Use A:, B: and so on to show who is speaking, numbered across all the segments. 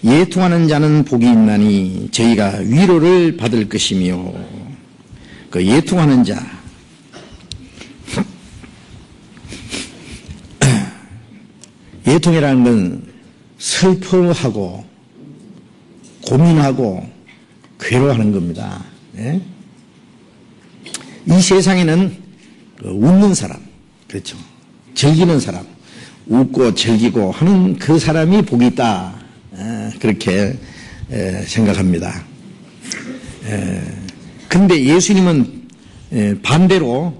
A: 예통하는 자는 복이 있나니 저희가 위로를 받을 것이며. 그 예통하는 자, 예통이라는 건 슬퍼하고 고민하고 괴로워하는 겁니다. 예? 이 세상에는 웃는 사람, 그렇죠, 즐기는 사람, 웃고 즐기고 하는 그 사람이 복이 있다, 그렇게 생각합니다. 근데 예수님은 반대로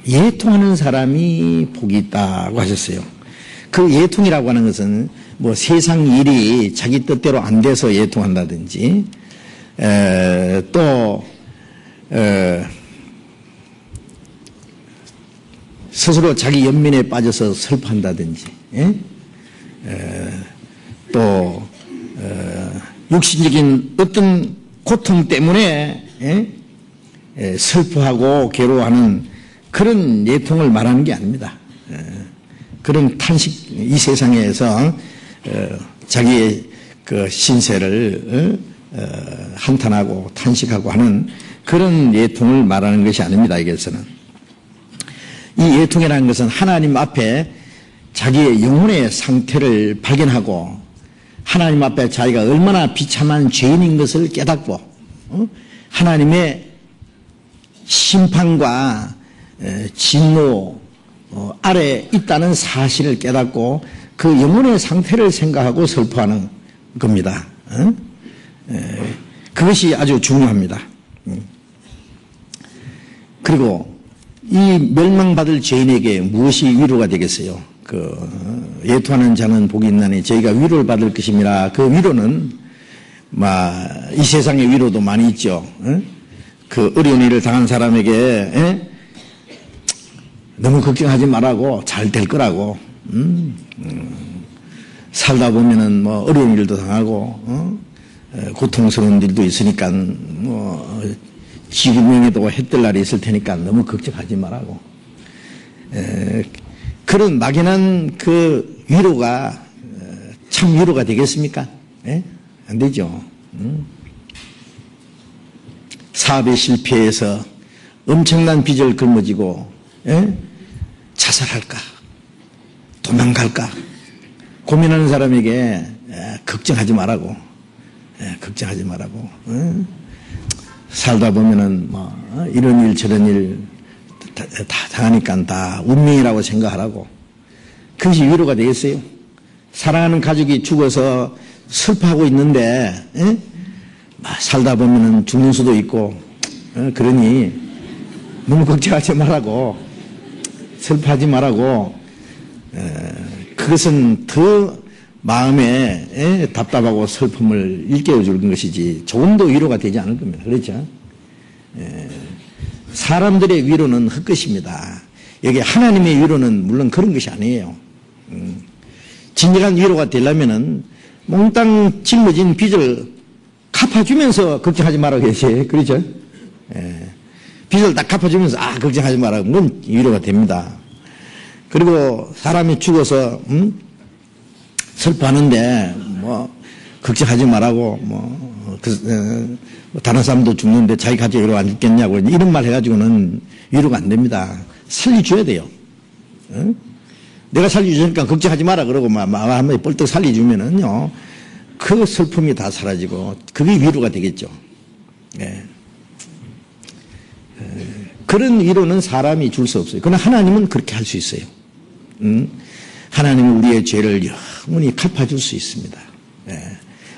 A: 예통하는 사람이 복이 있다고 하셨어요. 그 예통이라고 하는 것은 뭐 세상 일이 자기 뜻대로 안 돼서 예통한다든지, 또 스스로 자기 연민에 빠져서 슬퍼한다든지, 또 육신적인 어떤 고통 때문에 슬퍼하고 괴로워하는 그런 예통을 말하는 게 아닙니다. 그런 탄식, 이 세상에서 자기의 그 신세를 한탄하고 탄식하고 하는 그런 예통을 말하는 것이 아닙니다. 여기서는 이 예통이라는 것은 하나님 앞에 자기의 영혼의 상태를 발견하고 하나님 앞에 자기가 얼마나 비참한 죄인인 것을 깨닫고 하나님의 심판과 진노 아래 있다는 사실을 깨닫고 그 영혼의 상태를 생각하고 슬퍼하는 겁니다. 그것이 아주 중요합니다. 그리고 이 멸망받을 죄인에게 무엇이 위로가 되겠어요? 그 예통하는 자는 복이 있나니 저희가 위로를 받을 것입니다. 그 위로는 이 세상의 위로도 많이 있죠. 그 어려운 일을 당한 사람에게 너무 걱정하지 말라고, 잘 될 거라고. 살다 보면은 뭐 어려운 일도 당하고 고통스러운 일도 있으니까 뭐 지구명에도 해뜰 날이 있을 테니까 너무 걱정하지 말라고. 그런 막연한 그 위로가 참 위로가 되겠습니까? 안 되죠. 사업에 실패해서 엄청난 빚을 짊어지고 자살할까 도망갈까 고민하는 사람에게 걱정하지 말라고, 걱정하지 말라고. 살다 보면은 뭐 이런 일 저런 일 다 당하니까 다 운명이라고 생각하라고. 그것이 위로가 되겠어요? 사랑하는 가족이 죽어서 슬퍼하고 있는데 살다 보면은 죽는 수도 있고 그러니 너무 걱정하지 말라고, 슬퍼하지 말라고. 그것은 더 마음에 답답하고 슬픔을 일깨워주는 것이지 조금 더 위로가 되지 않을 겁니다. 그렇죠? 사람들의 위로는 헛것입니다. 여기 하나님의 위로는 물론 그런 것이 아니에요. 진정한 위로가 되려면은 몽땅 짊어진 빚을 갚아주면서 걱정하지 말라고 계세요. 그렇죠? 빚을 딱 갚아주면서 걱정하지 말라고. 그건 위로가 됩니다. 그리고 사람이 죽어서 슬퍼하는데 뭐 걱정하지 말라고, 다른 사람도 죽는데 자기 가족이 위로 안 죽겠냐고 이런 말 해가지고는 위로가 안 됩니다. 살려줘야 돼요. 내가 살려주니까 걱정하지 마라 그러고 한번 뻘떡 살려주면은요 그 슬픔이 다 사라지고 그게 위로가 되겠죠. 그런 위로는 사람이 줄 수 없어요. 그러나 하나님은 그렇게 할 수 있어요. 하나님은 우리의 죄를 영원히 갚아줄 수 있습니다.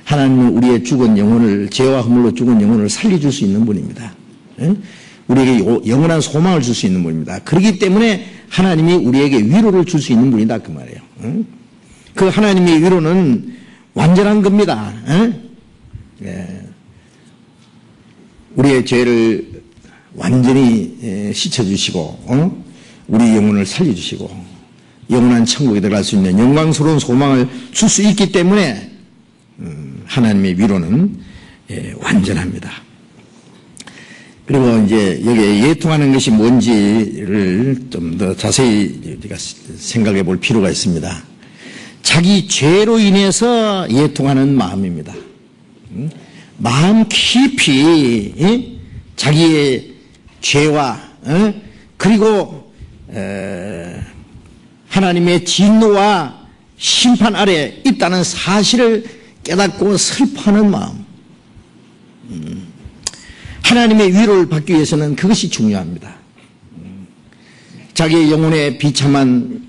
A: 하나님은 우리의 죽은 영혼을, 죄와 허물로 죽은 영혼을 살려줄 수 있는 분입니다. 우리에게 영원한 소망을 줄 수 있는 분입니다. 그렇기 때문에 하나님이 우리에게 위로를 줄 수 있는 분이다 그 말이에요. 그 하나님의 위로는 완전한 겁니다. 우리의 죄를 완전히 씻어주시고 우리 영혼을 살려주시고 영원한 천국에 들어갈 수 있는 영광스러운 소망을 줄 수 있기 때문에 하나님의 위로는 완전합니다. 그리고 이제 여기에 예통하는 것이 뭔지를 좀 더 자세히 우리가 생각해 볼 필요가 있습니다. 자기 죄로 인해서 애통하는 마음입니다. 마음 깊이 자기의 죄와 그리고 하나님의 진노와 심판 아래 있다는 사실을 깨닫고 슬퍼하는 마음. 하나님의 위로를 받기 위해서는 그것이 중요합니다. 자기의 영혼의 비참한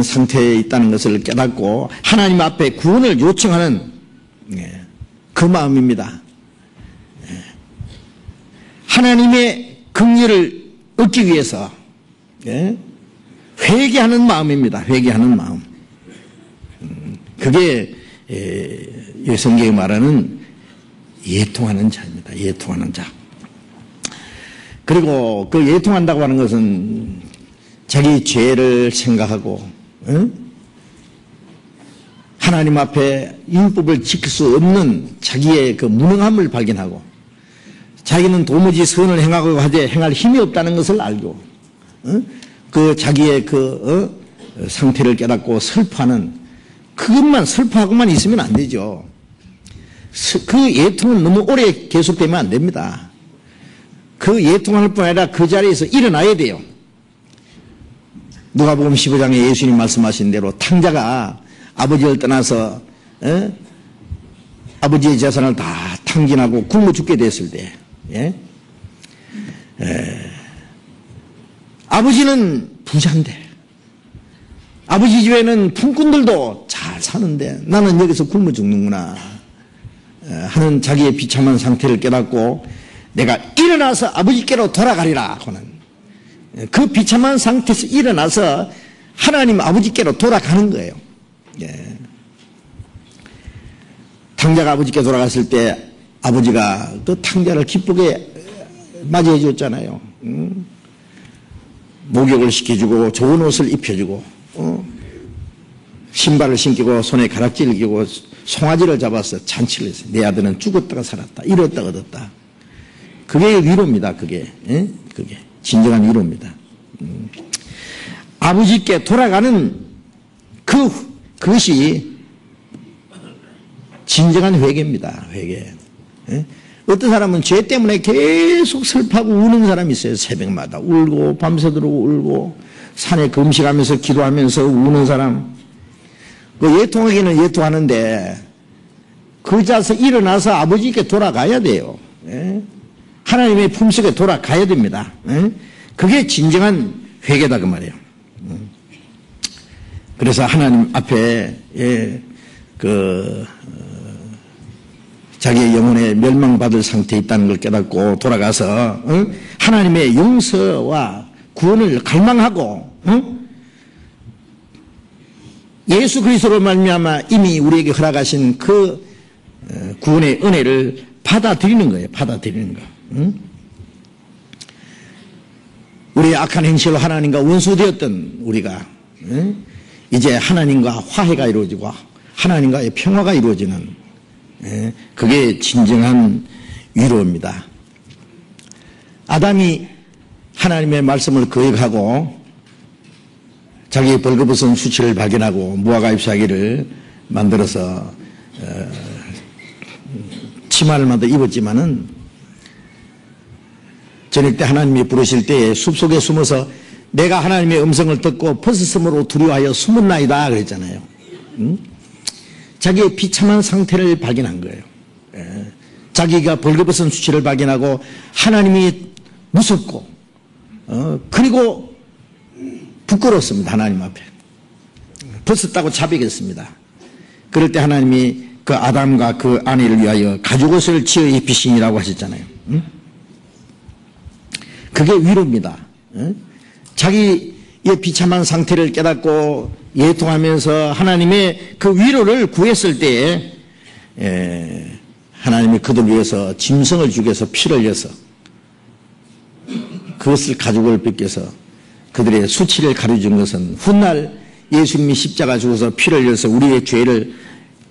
A: 상태에 있다는 것을 깨닫고 하나님 앞에 구원을 요청하는 그 마음입니다. 하나님의 긍휼을 얻기 위해서 회개하는 마음입니다. 회개하는 마음. 그게 성경이 말하는 애통하는 자입니다. 애통하는 자. 그리고 그 애통한다고 하는 것은 자기 죄를 생각하고 하나님 앞에 율법을 지킬 수 없는 자기의 그 무능함을 발견하고 자기는 도무지 선을 행하고 하되 행할 힘이 없다는 것을 알고 그 자기의 그 상태를 깨닫고 슬퍼하는 그것만 슬퍼하고만 있으면 안 되죠. 그 애통은 너무 오래 계속되면 안 됩니다. 그 애통할 뿐 아니라 그 자리에서 일어나야 돼요. 누가복음 15장에 예수님 말씀하신 대로 탕자가 아버지를 떠나서 아버지의 재산을 다 탕진하고 굶어 죽게 됐을 때 아버지는 부자인데 아버지 집에는 품꾼들도 잘 사는데 나는 여기서 굶어 죽는구나 하는 자기의 비참한 상태를 깨닫고 내가 일어나서 아버지께로 돌아가리라 하는 그 비참한 상태에서 일어나서 하나님 아버지께로 돌아가는 거예요. 탕자가 아버지께 돌아갔을 때 아버지가 그 탕자를 기쁘게 맞이해 줬잖아요. 목욕을 시켜주고 좋은 옷을 입혀주고 신발을 신기고 손에 가락지를 끼고 송아지를 잡아서 잔치를 했어요. 내 아들은 죽었다가 살았다. 잃었다 얻었다. 그게 위로입니다. 그게 진정한 위로입니다. 아버지께 돌아가는 그것이 진정한 회개입니다. 회개. 어떤 사람은 죄 때문에 계속 슬퍼하고 우는 사람이 있어요. 새벽마다 울고 밤새도록 울고 산에 금식하면서 기도하면서 우는 사람. 그 애통하기는 애통하는데 그 자서 일어나서 아버지께 돌아가야 돼요. 하나님의 품속에 돌아가야 됩니다. 그게 진정한 회개다 그 말이에요. 그래서 하나님 앞에 자기의 영혼에 멸망받을 상태에 있다는 걸 깨닫고 돌아가서 하나님의 용서와 구원을 갈망하고 예수 그리스도로 말미암아 이미 우리에게 허락하신 그 구원의 은혜를 받아들이는 거예요. 받아들이는 거. 우리의 악한 행실로 하나님과 원수되었던 우리가 이제 하나님과 화해가 이루어지고 하나님과의 평화가 이루어지는 그게 진정한 위로입니다. 아담이 하나님의 말씀을 거역하고 자기의 벌거벗은 수치를 발견하고 무화과 잎사귀를 만들어서 치마를 만들어 입었지만은 저녁 때 하나님이 부르실 때에 숲속에 숨어서 내가 하나님의 음성을 듣고 벗었으므로 두려워하여 숨었나이다 그랬잖아요. 자기의 비참한 상태를 발견한 거예요. 자기가 벌거벗은 수치를 발견하고 하나님이 무섭고 그리고 부끄럽습니다. 하나님 앞에 벗었다고 자백했습니다. 그럴 때 하나님이 그 아담과 그 아내를 위하여 가죽옷을 지어 입히시니라고 하셨잖아요. 그게 위로입니다. 자기의 비참한 상태를 깨닫고 애통하면서 하나님의 그 위로를 구했을 때에 하나님이 그들 위해서 짐승을 죽여서 피를 흘려서 그것을 가죽을 벗겨서 그들의 수치를 가려준 것은 훗날 예수님이 십자가 죽어서 피를 흘려서 우리의 죄를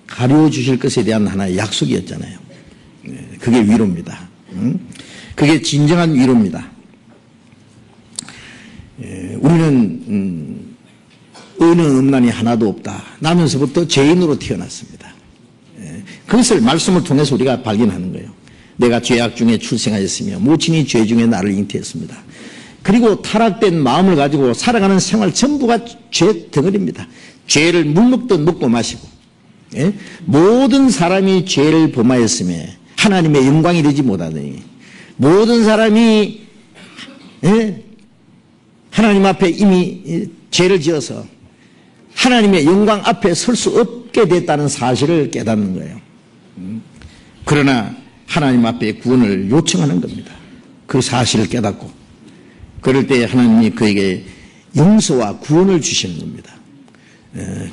A: 가려 주실 것에 대한 하나의 약속이었잖아요. 그게 위로입니다. 그게 진정한 위로입니다. 우리는 의는 음란이 하나도 없다. 나면서부터 죄인으로 태어났습니다. 그것을 말씀을 통해서 우리가 발견하는 거예요. 내가 죄악 중에 출생하였으며 모친이 죄 중에 나를 잉태했습니다. 그리고 타락된 마음을 가지고 살아가는 생활 전부가 죄 덩어리입니다. 죄를 물 먹듯 먹고 마시고, 모든 사람이 죄를 범하였음에 하나님의 영광이 되지 못하더니 모든 사람이 하나님 앞에 이미 죄를 지어서 하나님의 영광 앞에 설 수 없게 됐다는 사실을 깨닫는 거예요. 그러나 하나님 앞에 구원을 요청하는 겁니다. 그 사실을 깨닫고 그럴 때 하나님이 그에게 용서와 구원을 주시는 겁니다.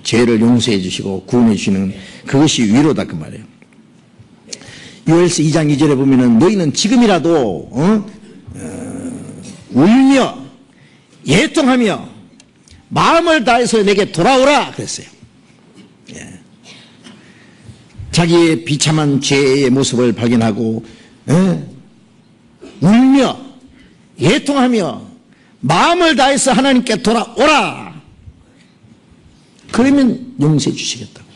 A: 죄를 용서해 주시고 구원해 주시는 그것이 위로다 그 말이에요. 요엘서 2장 2절에 보면은 너희는 지금이라도 울며 예통하며 마음을 다해서 내게 돌아오라 그랬어요. 자기의 비참한 죄의 모습을 발견하고 울며 예통하며 마음을 다해서 하나님께 돌아오라. 그러면 용서해 주시겠다고.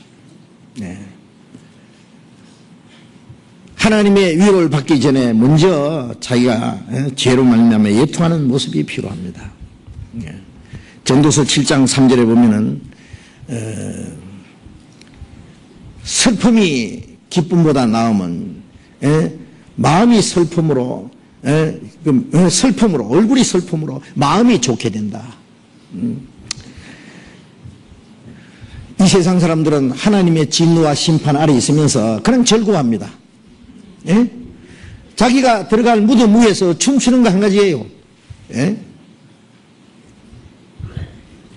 A: 하나님의 위로를 받기 전에 먼저 자기가 죄로 말미암아 예통하는 모습이 필요합니다. 전도서 7장 3절에 보면은 슬픔이 기쁨보다 나으면 마음이 슬픔으로 얼굴이 슬픔으로 마음이 좋게 된다. 이 세상 사람들은 하나님의 진노와 심판 아래 있으면서 그냥 즐거워합니다. 자기가 들어갈 무덤 위에서 춤추는 거 한 가지예요.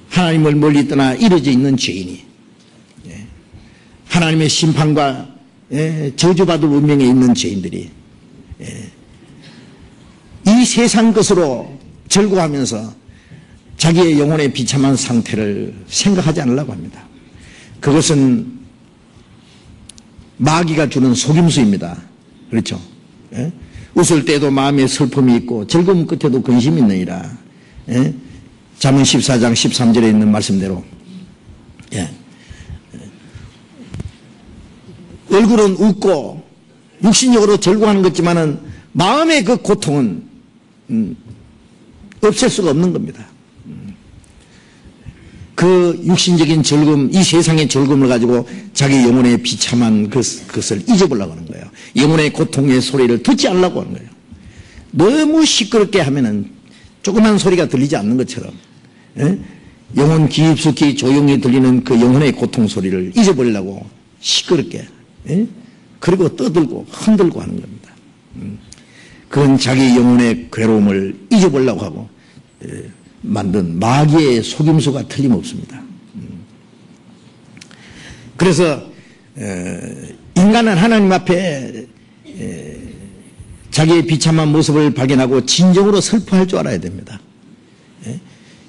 A: 하나님을 멀리 떠나 이루어져 있는 죄인이 하나님의 심판과 저주받을 운명에 있는 죄인들이 이 세상 것으로 즐거워하면서 자기의 영혼의 비참한 상태를 생각하지 않으려고 합니다. 그것은 마귀가 주는 속임수입니다. 그렇죠? 웃을 때도 마음에 슬픔이 있고 즐거움 끝에도 근심이 있느니라. 잠언 14장 13절에 있는 말씀대로 얼굴은 웃고 육신적으로 즐거워하는 것지만은 마음의 그 고통은 없앨 수가 없는 겁니다. 그 육신적인 즐거움, 이 세상의 즐거움을 가지고 자기 영혼의 비참한 그것을 잊어보려고 하는 거예요. 영혼의 고통의 소리를 듣지 않으려고 하는 거예요. 너무 시끄럽게 하면은 조그만 소리가 들리지 않는 것처럼 영혼 깊숙이 조용히 들리는 그 영혼의 고통 소리를 잊어버리려고 시끄럽게 그리고 떠들고 흔들고 하는 겁니다. 그건 자기 영혼의 괴로움을 잊어보려고 하고 만든 마귀의 속임수가 틀림없습니다. 그래서 인간은 하나님 앞에 자기의 비참한 모습을 발견하고 진정으로 슬퍼할 줄 알아야 됩니다.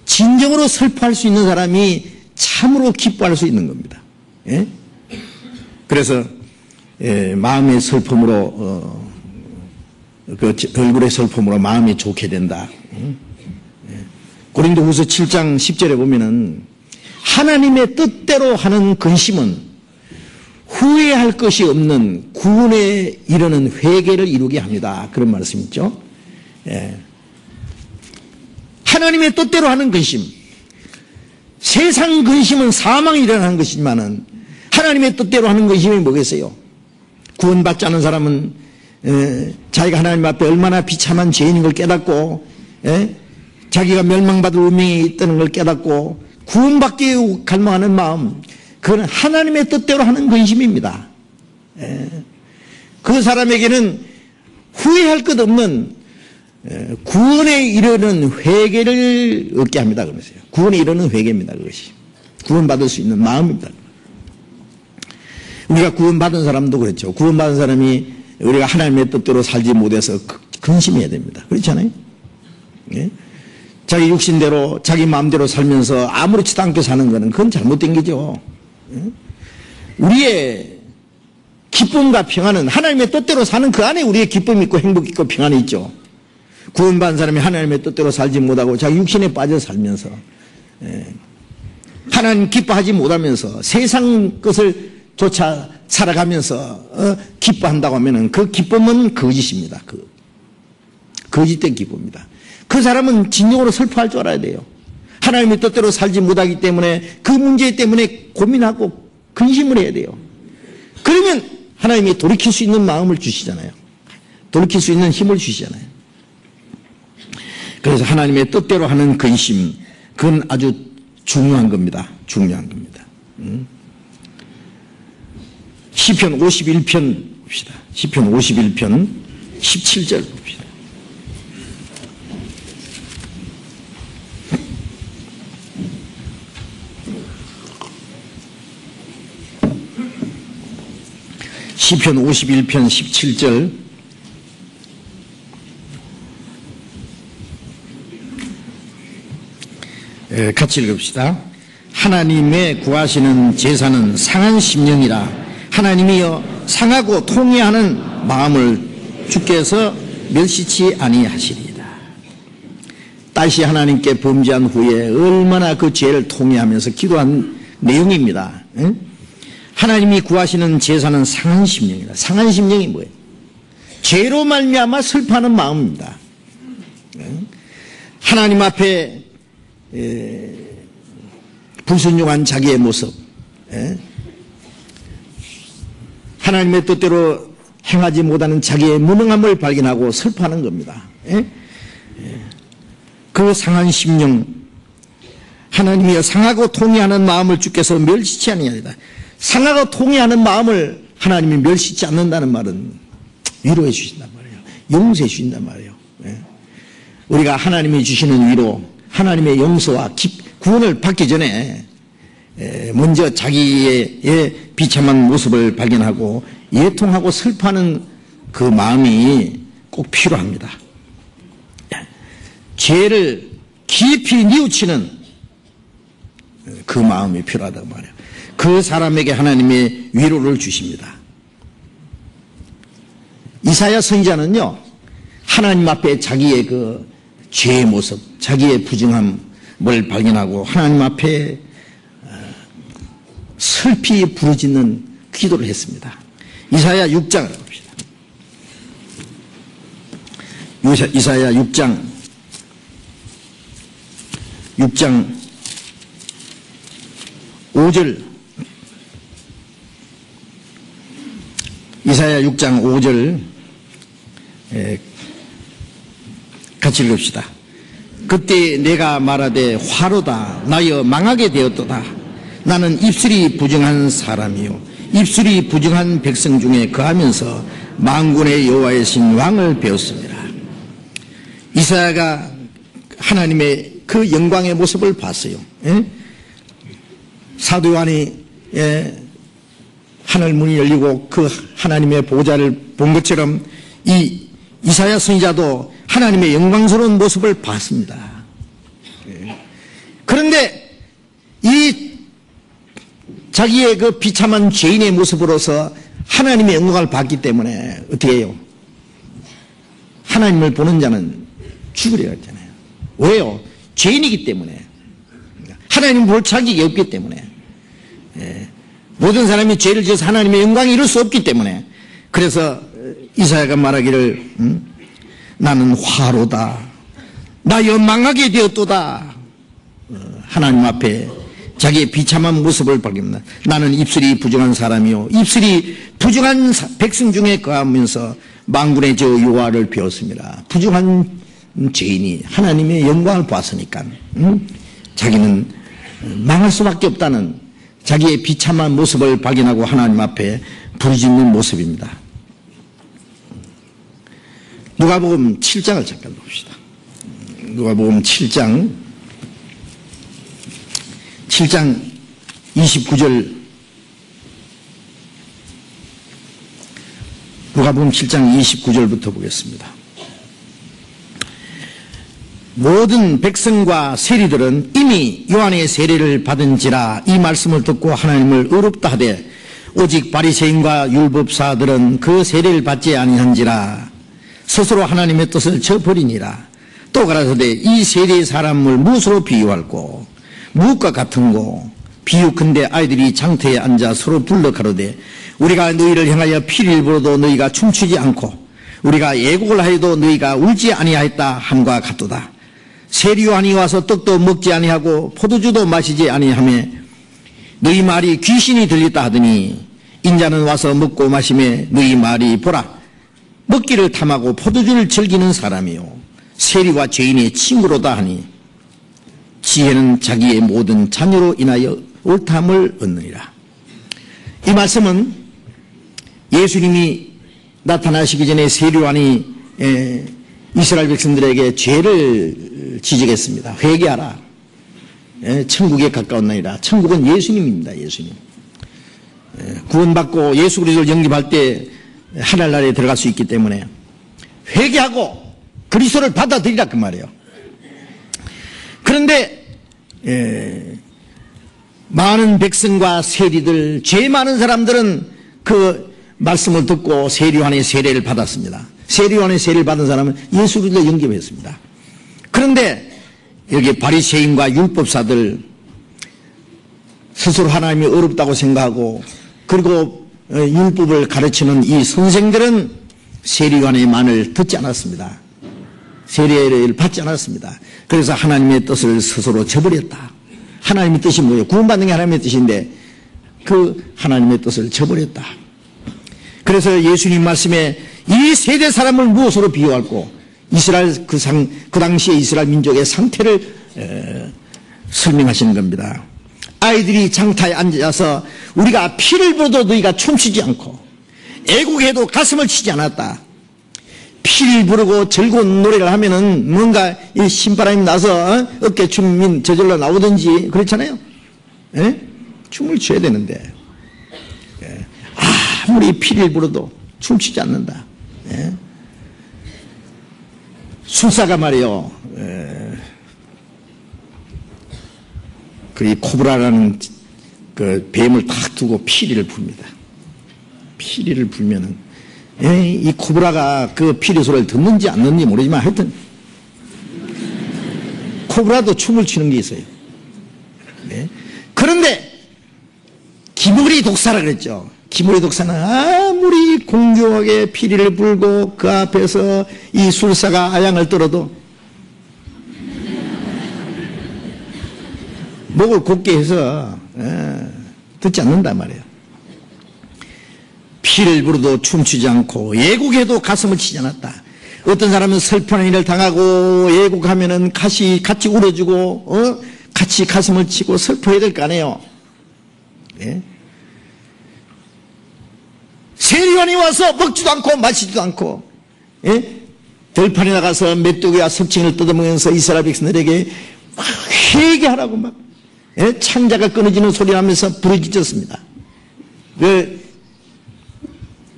A: 진정으로 슬퍼할 수 있는 사람이 참으로 기뻐할 수 있는 겁니다. 그래서 마음의 슬픔으로 그 얼굴의 슬픔으로 마음이 좋게 된다. 고린도후서 7장 10절에 보면은 하나님의 뜻대로 하는 근심은 후회할 것이 없는 구원에 이르는 회개를 이루게 합니다. 그런 말씀 있죠. 하나님의 뜻대로 하는 근심. 세상 근심은 사망이 일어나는 것이지만은 하나님의 뜻대로 하는 근심이 뭐겠어요? 구원받지 않은 사람은 자기가 하나님 앞에 얼마나 비참한 죄인인 걸 깨닫고 자기가 멸망받을 운명이 있다는 걸 깨닫고 구원받기 갈망하는 마음, 그건 하나님의 뜻대로 하는 근심입니다. 그 사람에게는 후회할 것 없는 구원에 이르는 회개를 얻게 합니다. 그러면서요. 구원에 이르는 회개입니다. 그것이 구원받을 수 있는 마음입니다. 우리가 구원받은 사람도 그렇죠. 구원받은 사람이 우리가 하나님의 뜻대로 살지 못해서 근심해야 됩니다. 그렇잖아요. 자기 육신대로 자기 마음대로 살면서 아무렇지도 않게 사는 것은 그건 잘못된 거죠. 우리의 기쁨과 평안은 하나님의 뜻대로 사는 그 안에 우리의 기쁨이 있고 행복이 있고 평안이 있죠. 구원받은 사람이 하나님의 뜻대로 살지 못하고 자기 육신에 빠져 살면서 하나님 기뻐하지 못하면서 세상 것을 조차 살아가면서 기뻐한다고 하면은 그 기쁨은 거짓입니다. 거짓된 기쁨입니다. 그 사람은 진정으로 슬퍼할 줄 알아야 돼요. 하나님의 뜻대로 살지 못하기 때문에 그 문제 때문에 고민하고 근심을 해야 돼요. 그러면 하나님이 돌이킬 수 있는 마음을 주시잖아요. 돌이킬 수 있는 힘을 주시잖아요. 그래서 하나님의 뜻대로 하는 근심, 그건 아주 중요한 겁니다. 중요한 겁니다. 시편 51편 봅시다. 시편 51편 17절 봅시다. 시편 51편 17절 같이 읽읍시다. 하나님의 구하시는 제사는 상한 심령이라 하나님이여 상하고 통회하는 마음을 주께서 멸시치 아니하시리이다. 다시 하나님께 범죄한 후에 얼마나 그 죄를 통회하면서 기도한 내용입니다. 하나님이 구하시는 제사는 상한 심령이다. 상한 심령이 뭐예요? 죄로 말미암아 슬퍼하는 마음입니다. 하나님 앞에 불순종한 자기의 모습, 하나님의 뜻대로 행하지 못하는 자기의 무능함을 발견하고 슬퍼하는 겁니다. 그 상한 심령, 하나님이 상하고 통회하는 마음을 주께서 멸시치 아니하리다. 상하고 통회하는 마음을 하나님이 멸시치 않는다는 말은 위로해 주신단 말이에요. 용서해 주신단 말이에요. 우리가 하나님이 주시는 위로, 하나님의 용서와 구원을 받기 전에 먼저 자기의 비참한 모습을 발견하고 예통하고 슬퍼하는 그 마음이 꼭 필요합니다. 죄를 깊이 뉘우치는 그 마음이 필요하다고 말해요. 그 사람에게 하나님의 위로를 주십니다. 이사야 선지자는요, 하나님 앞에 자기의 그 죄의 모습, 자기의 부정함을 발견하고 하나님 앞에 슬피 부르짖는 기도를 했습니다. 이사야 6장을 봅시다. 이사야 6장 5절, 이사야 6장 5절 같이 읽읍시다. 그때 내가 말하되 화로다 나여 망하게 되었도다. 나는 입술이 부정한 사람이요 입술이 부정한 백성 중에 거하면서 만군의 여호와의 신 왕을 배웠습니다. 이사야가 하나님의 그 영광의 모습을 봤어요. 사도 요한이 하늘 문이 열리고 그 하나님의 보좌를 본 것처럼 이 이사야 선지자도 하나님의 영광스러운 모습을 봤습니다. 그런데 이 자기의 그 비참한 죄인의 모습으로서 하나님의 영광을 봤기 때문에 어떻게 해요? 하나님을 보는 자는 죽으리라 했잖아요. 왜요? 죄인이기 때문에. 하나님 볼 자격이 없기 때문에. 모든 사람이 죄를 지어서 하나님의 영광에 이룰 수 없기 때문에. 그래서 이사야가 말하기를 나는 화로다 나여 망하게 되었도다. 하나님 앞에 자기의 비참한 모습을 발견합니다. 나는 입술이 부정한 사람이요 입술이 부정한 백성 중에 거하면서 만군의 저 여호와를 배웠습니다. 부정한 죄인이 하나님의 영광을 봤으니까 자기는 망할 수밖에 없다는 자기의 비참한 모습을 발견하고 하나님 앞에 부르짖는 모습입니다. 누가복음 7장을 잠깐 봅시다. 누가복음 7장 29절, 누가복음 7장 29절부터 보겠습니다. 모든 백성과 세리들은 이미 요한의 세례를 받은지라 이 말씀을 듣고 하나님을 의롭다 하되 오직 바리새인과 율법사들은 그 세례를 받지 아니한지라 스스로 하나님의 뜻을 저버리니라. 또 가라사대 이 세대의 사람을 무엇으로 비유할꼬 무엇과 같은고 비유컨대 아이들이 장터에 앉아 서로 불러 가로되 우리가 너희를 향하여 피를 불어도 너희가 춤추지 않고 우리가 애곡을 하여도 너희가 울지 아니하였다 함과 같도다. 세리요한이 와서 떡도 먹지 아니하고 포도주도 마시지 아니하며 너희 말이 귀신이 들렸다 하더니 인자는 와서 먹고 마시며 너희 말이 보라 먹기를 탐하고 포도주를 즐기는 사람이요 세리와 죄인의 친구로다 하니 지혜는 자기의 모든 자녀로 인하여 옳담을 얻느니라. 이 말씀은 예수님이 나타나시기 전에 세리요한이 이스라엘 백성들에게 죄를 지적했습니다. 회개하라. 천국에 가까운 나이라. 천국은 예수님입니다. 예수님. 구원받고 예수 그리스도를 영접할 때 하늘나라에 들어갈 수 있기 때문에 회개하고 그리스도를 받아들이라 그 말이에요. 그런데 많은 백성과 세리들, 죄 많은 사람들은 그 말씀을 듣고 세리요한의 세례를 받았습니다. 세리요한의 세례를 받은 사람은 예수 그리스도를 영접했습니다. 그런데 여기 바리새인과 율법사들 스스로 하나님이 어렵다고 생각하고 그리고 율법을 가르치는 이 선생들은 세리요한의 말을 듣지 않았습니다. 세례를 받지 않았습니다. 그래서 하나님의 뜻을 스스로 저버렸다. 하나님의 뜻이 뭐예요? 구원받는 게 하나님의 뜻인데 그 하나님의 뜻을 저버렸다. 그래서 예수님 말씀에 이 세대 사람을 무엇으로 비유할고 이스라엘 그 당시의 이스라엘 민족의 상태를 설명하시는 겁니다. 아이들이 장타에 앉아서 우리가 피를 불어도 너희가 춤추지 않고 애국해도 가슴을 치지 않았다. 피를 부르고 즐거운 노래를 하면은 뭔가 이 신바람이 나서 어깨춤이 저절로 나오든지 그렇잖아요. 에? 춤을 춰야 되는데 아무리 피를 불어도 춤추지 않는다. 에? 술사가 말이요. 그 코브라라는 그 뱀을 탁 두고 피리를 붑니다. 피리를 불면은 이 코브라가 그 피리 소리를 듣는지 안 듣는지 모르지만 하여튼 코브라도 춤을 추는 게 있어요. 네. 그런데 기무리 독사라 그랬죠. 기무리 독사는 아무리 공경하게 피리를 불고 그 앞에서 이 술사가 아양을 떨어도 목을 곧게 해서 듣지 않는단 말이에요. 피를 불어도 춤추지 않고 애국해도 가슴을 치지 않았다. 어떤 사람은 슬픈 일을 당하고 애국하면은 같이 울어주고 같이 가슴을 치고 슬퍼해야 될 거 아니에요. 예? 세리요한이 와서 먹지도 않고 마시지도 않고 예? 들판에 나가서 메뚜기와 석칭을 뜯어먹으면서 이스라엘 백성들에게 막 회개하라고 막 예? 창자가 끊어지는 소리 나면서 부르짖었습니다. 그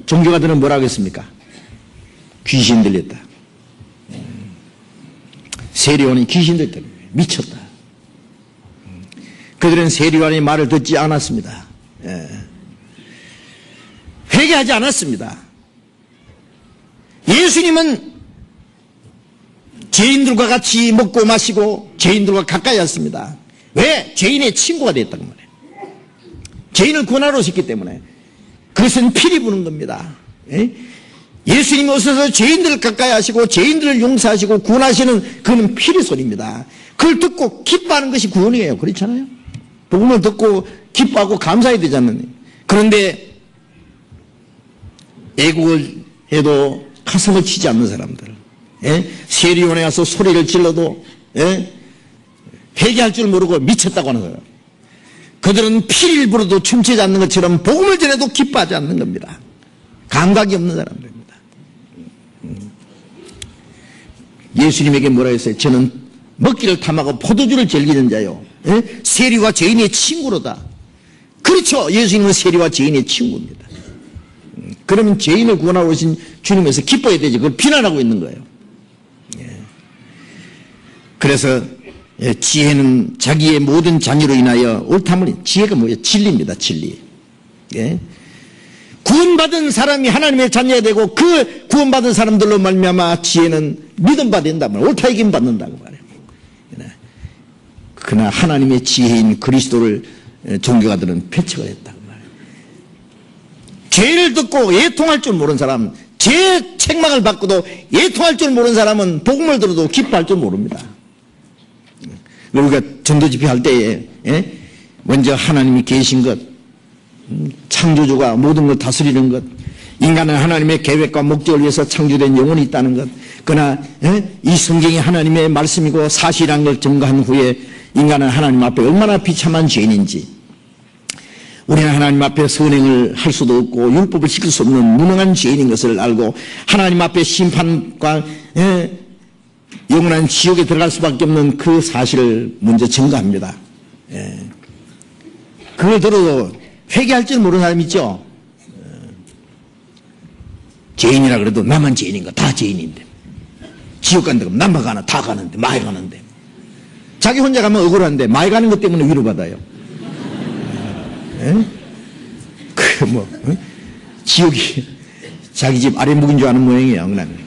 A: 종교가들은 뭐라고 했습니까? 귀신 들렸다. 세리요한이 귀신 들렸다. 미쳤다. 그들은 세리요한의 말을 듣지 않았습니다. 예. 회개하지 않았습니다. 예수님은 죄인들과 같이 먹고 마시고 죄인들과 가까이 왔습니다. 왜? 죄인의 친구가 됐다고 말해요. 죄인을 구원하러 오셨기 때문에. 그것은 피리 부는 겁니다. 예? 예수님이 오셔서 죄인들을 가까이 하시고 죄인들을 용서하시고 구원하시는 그는 피리 소리입니다. 그걸 듣고 기뻐하는 것이 구원이에요. 그렇잖아요. 복음을 듣고 기뻐하고 감사해야 되잖아요. 그런데 애국을 해도 가슴을 치지 않는 사람들, 예? 세리요한에 와서 소리를 질러도 예? 회개할 줄 모르고 미쳤다고 하는 거예요. 그들은 피를 불어도 춤추지 않는 것처럼 복음을 전해도 기뻐하지 않는 겁니다. 감각이 없는 사람들입니다. 예수님에게 뭐라 했어요? 저는 먹기를 탐하고 포도주를 즐기는 자요. 예? 세리와 죄인의 친구로다. 그렇죠. 예수님은 세리와 죄인의 친구입니다. 그러면 죄인을 구원하러 오신 주님에서 기뻐해야 되지. 그걸 비난하고 있는 거예요. 예. 그래서 지혜는 자기의 모든 자녀로 인하여 옳다면 지혜가 뭐예요? 진리입니다. 진리. 예. 구원받은 사람이 하나님의 자녀가 되고 그 구원받은 사람들로 말미암아 지혜는 믿음받아 된다 말이에요. 옳다 여김 받는다고 말해요. 그러나 하나님의 지혜인 그리스도를 종교가들은 배척을 했다고 말해요. 죄를 듣고 애통할 줄 모르는 사람, 죄 책망을 받고도 애통할 줄 모르는 사람은 복음을 들어도 기뻐할 줄 모릅니다. 우리가 전도 집회할 때에 먼저 하나님이 계신 것, 창조주가 모든 걸 다스리는 것, 인간은 하나님의 계획과 목적을 위해서 창조된 영혼이 있다는 것, 그러나 이 성경이 하나님의 말씀이고 사실이라는 걸 증거한 후에 인간은 하나님 앞에 얼마나 비참한 죄인인지, 우리는 하나님 앞에 선행을 할 수도 없고 율법을 지킬 수 없는 무능한 죄인인 것을 알고 하나님 앞에 심판과 영원한 지옥에 들어갈 수밖에 없는 그 사실을 먼저 증거합니다. 그걸 들어도 회개할 줄 모르는 사람 있죠? 죄인이라 그래도 나만 죄인인 거, 다 죄인인데. 지옥 간다고 남만 가나 다 가는데, 많이 가는데. 자기 혼자 가면 억울한데, 많이 가는 것 때문에 위로받아요. 지옥이 자기 집 아래 묵인 줄 아는 모양이에요. 그냥.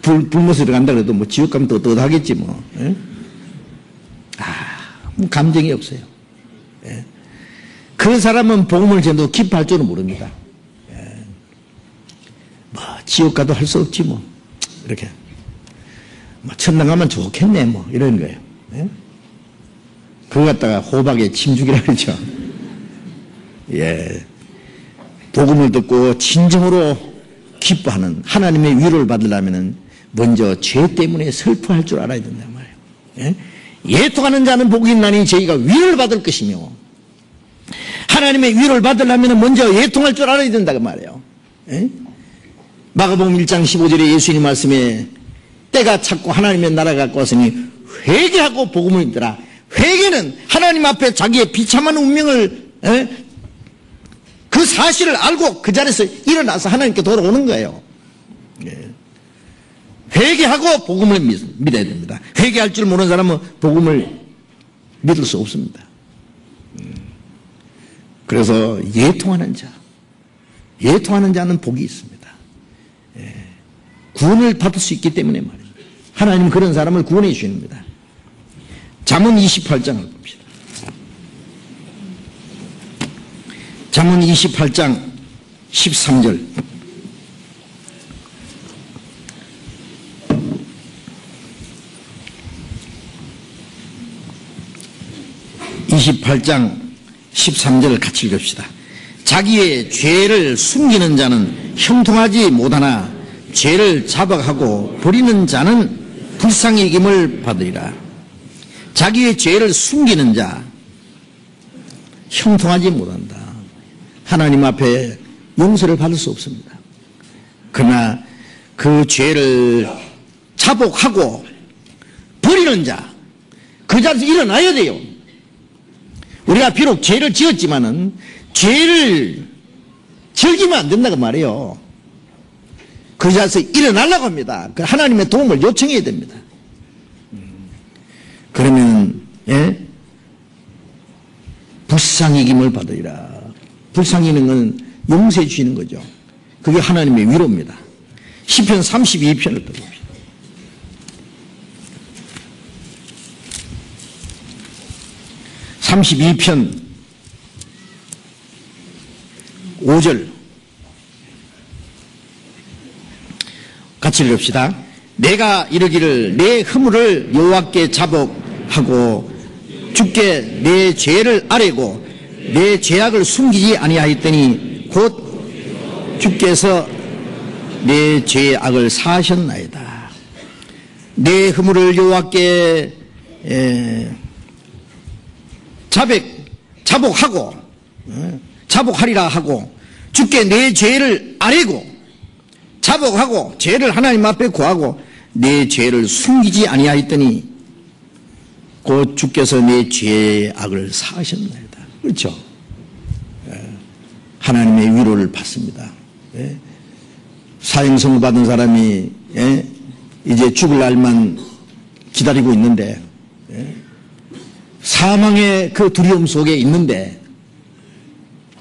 A: 불못에 들어간다 그래도 뭐 지옥 가면 떳떳하겠지 뭐. 뭐 감정이 없어요. 그 사람은 복음을 전도 기뻐할 줄은 모릅니다. 뭐 지옥 가도 할 수 없지 뭐. 이렇게. 뭐 천당 가면 좋겠네 뭐 이런 거예요. 그거 갖다가 호박에 침죽이라 그러죠. 복음을 듣고 진정으로 기뻐하는 하나님의 위로를 받으려면 먼저 죄 때문에 슬퍼할 줄 알아야 된단 말이에요. 애통하는 자는 복이 있나니 저희가 위로를 받을 것이며, 하나님의 위로를 받으려면 먼저 애통할 줄 알아야 된다고 말이에요. 마가복음 1장 15절에 예수님 말씀에 때가 찼고 하나님의 나라가 갖고 왔으니 회개하고 복음을 믿으라. 회개는 하나님 앞에 자기의 비참한 운명을 그 사실을 알고 그 자리에서 일어나서 하나님께 돌아오는 거예요. 회개하고 복음을 믿어야 됩니다. 회개할 줄 모르는 사람은 복음을 믿을 수 없습니다. 그래서 예통하는 자는 복이 있습니다. 구원을 받을 수 있기 때문에 말입니다. 하나님은 그런 사람을 구원해 주십니다. 잠언 28장을 봅시다. 잠언 28장 13절. 28장 13절을 같이 읽읍시다. 자기의 죄를 숨기는 자는 형통하지 못하나 죄를 자박하고 버리는 자는 불쌍히 여김을 받으리라. 자기의 죄를 숨기는 자 형통하지 못한다. 하나님 앞에 용서를 받을 수 없습니다. 그러나 그 죄를 자복하고 버리는 자, 그 자리에서 일어나야 돼요. 우리가 비록 죄를 지었지만은 죄를 즐기면 안 된다고 말이에요. 그 자리에서 일어나려고 합니다. 하나님의 도움을 요청해야 됩니다. 그러면 불쌍히 여김을 받으리라. 불쌍히 여기는 건 용서해 주시는 거죠. 그게 하나님의 위로입니다. 시편 32편을 들어봅시다. 32편 5절 같이 읽읍시다. 내가 이르기를 내 허물을 여호와께 자복하고 주께 내 죄를 아뢰고 내 죄악을 숨기지 아니하였더니 곧 주께서 내 죄악을 사하셨나이다. 내 허물을 여호와께 자복하리라 하고 주께 내 죄를 아뢰고 자복하고 죄를 하나님 앞에 구하고 내 죄를 숨기지 아니하였더니 곧 주께서 내 죄악을 사하셨나이다. 그렇죠? 하나님의 위로를 받습니다. 사형선고 받은 사람이 이제 죽을 날만 기다리고 있는데 사망의 그 두려움 속에 있는데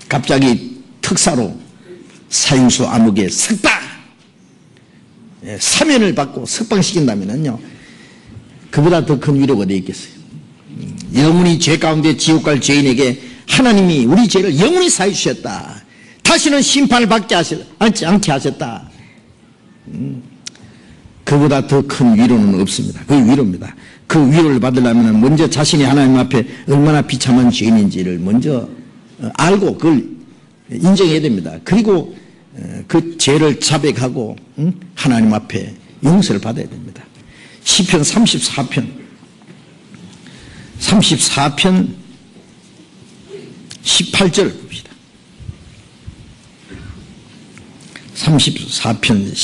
A: 갑자기 특사로 사형수 암흑에 석방 사면을 받고 석방시킨다면요 그보다 더 큰 위로가 어디 있겠어요. 영원히 죄 가운데 지옥 갈 죄인에게 하나님이 우리 죄를 영원히 사해 주셨다. 다시는 심판을 받지 않게 하셨다. 그보다 더 큰 위로는 없습니다. 그게 위로입니다. 그 위로를 받으려면 먼저 자신이 하나님 앞에 얼마나 비참한 죄인인지를 먼저 알고 그걸 인정해야 됩니다. 그리고 그 죄를 자백하고 하나님 앞에 용서를 받아야 됩니다. 시편 34편 18절 봅시다. 34편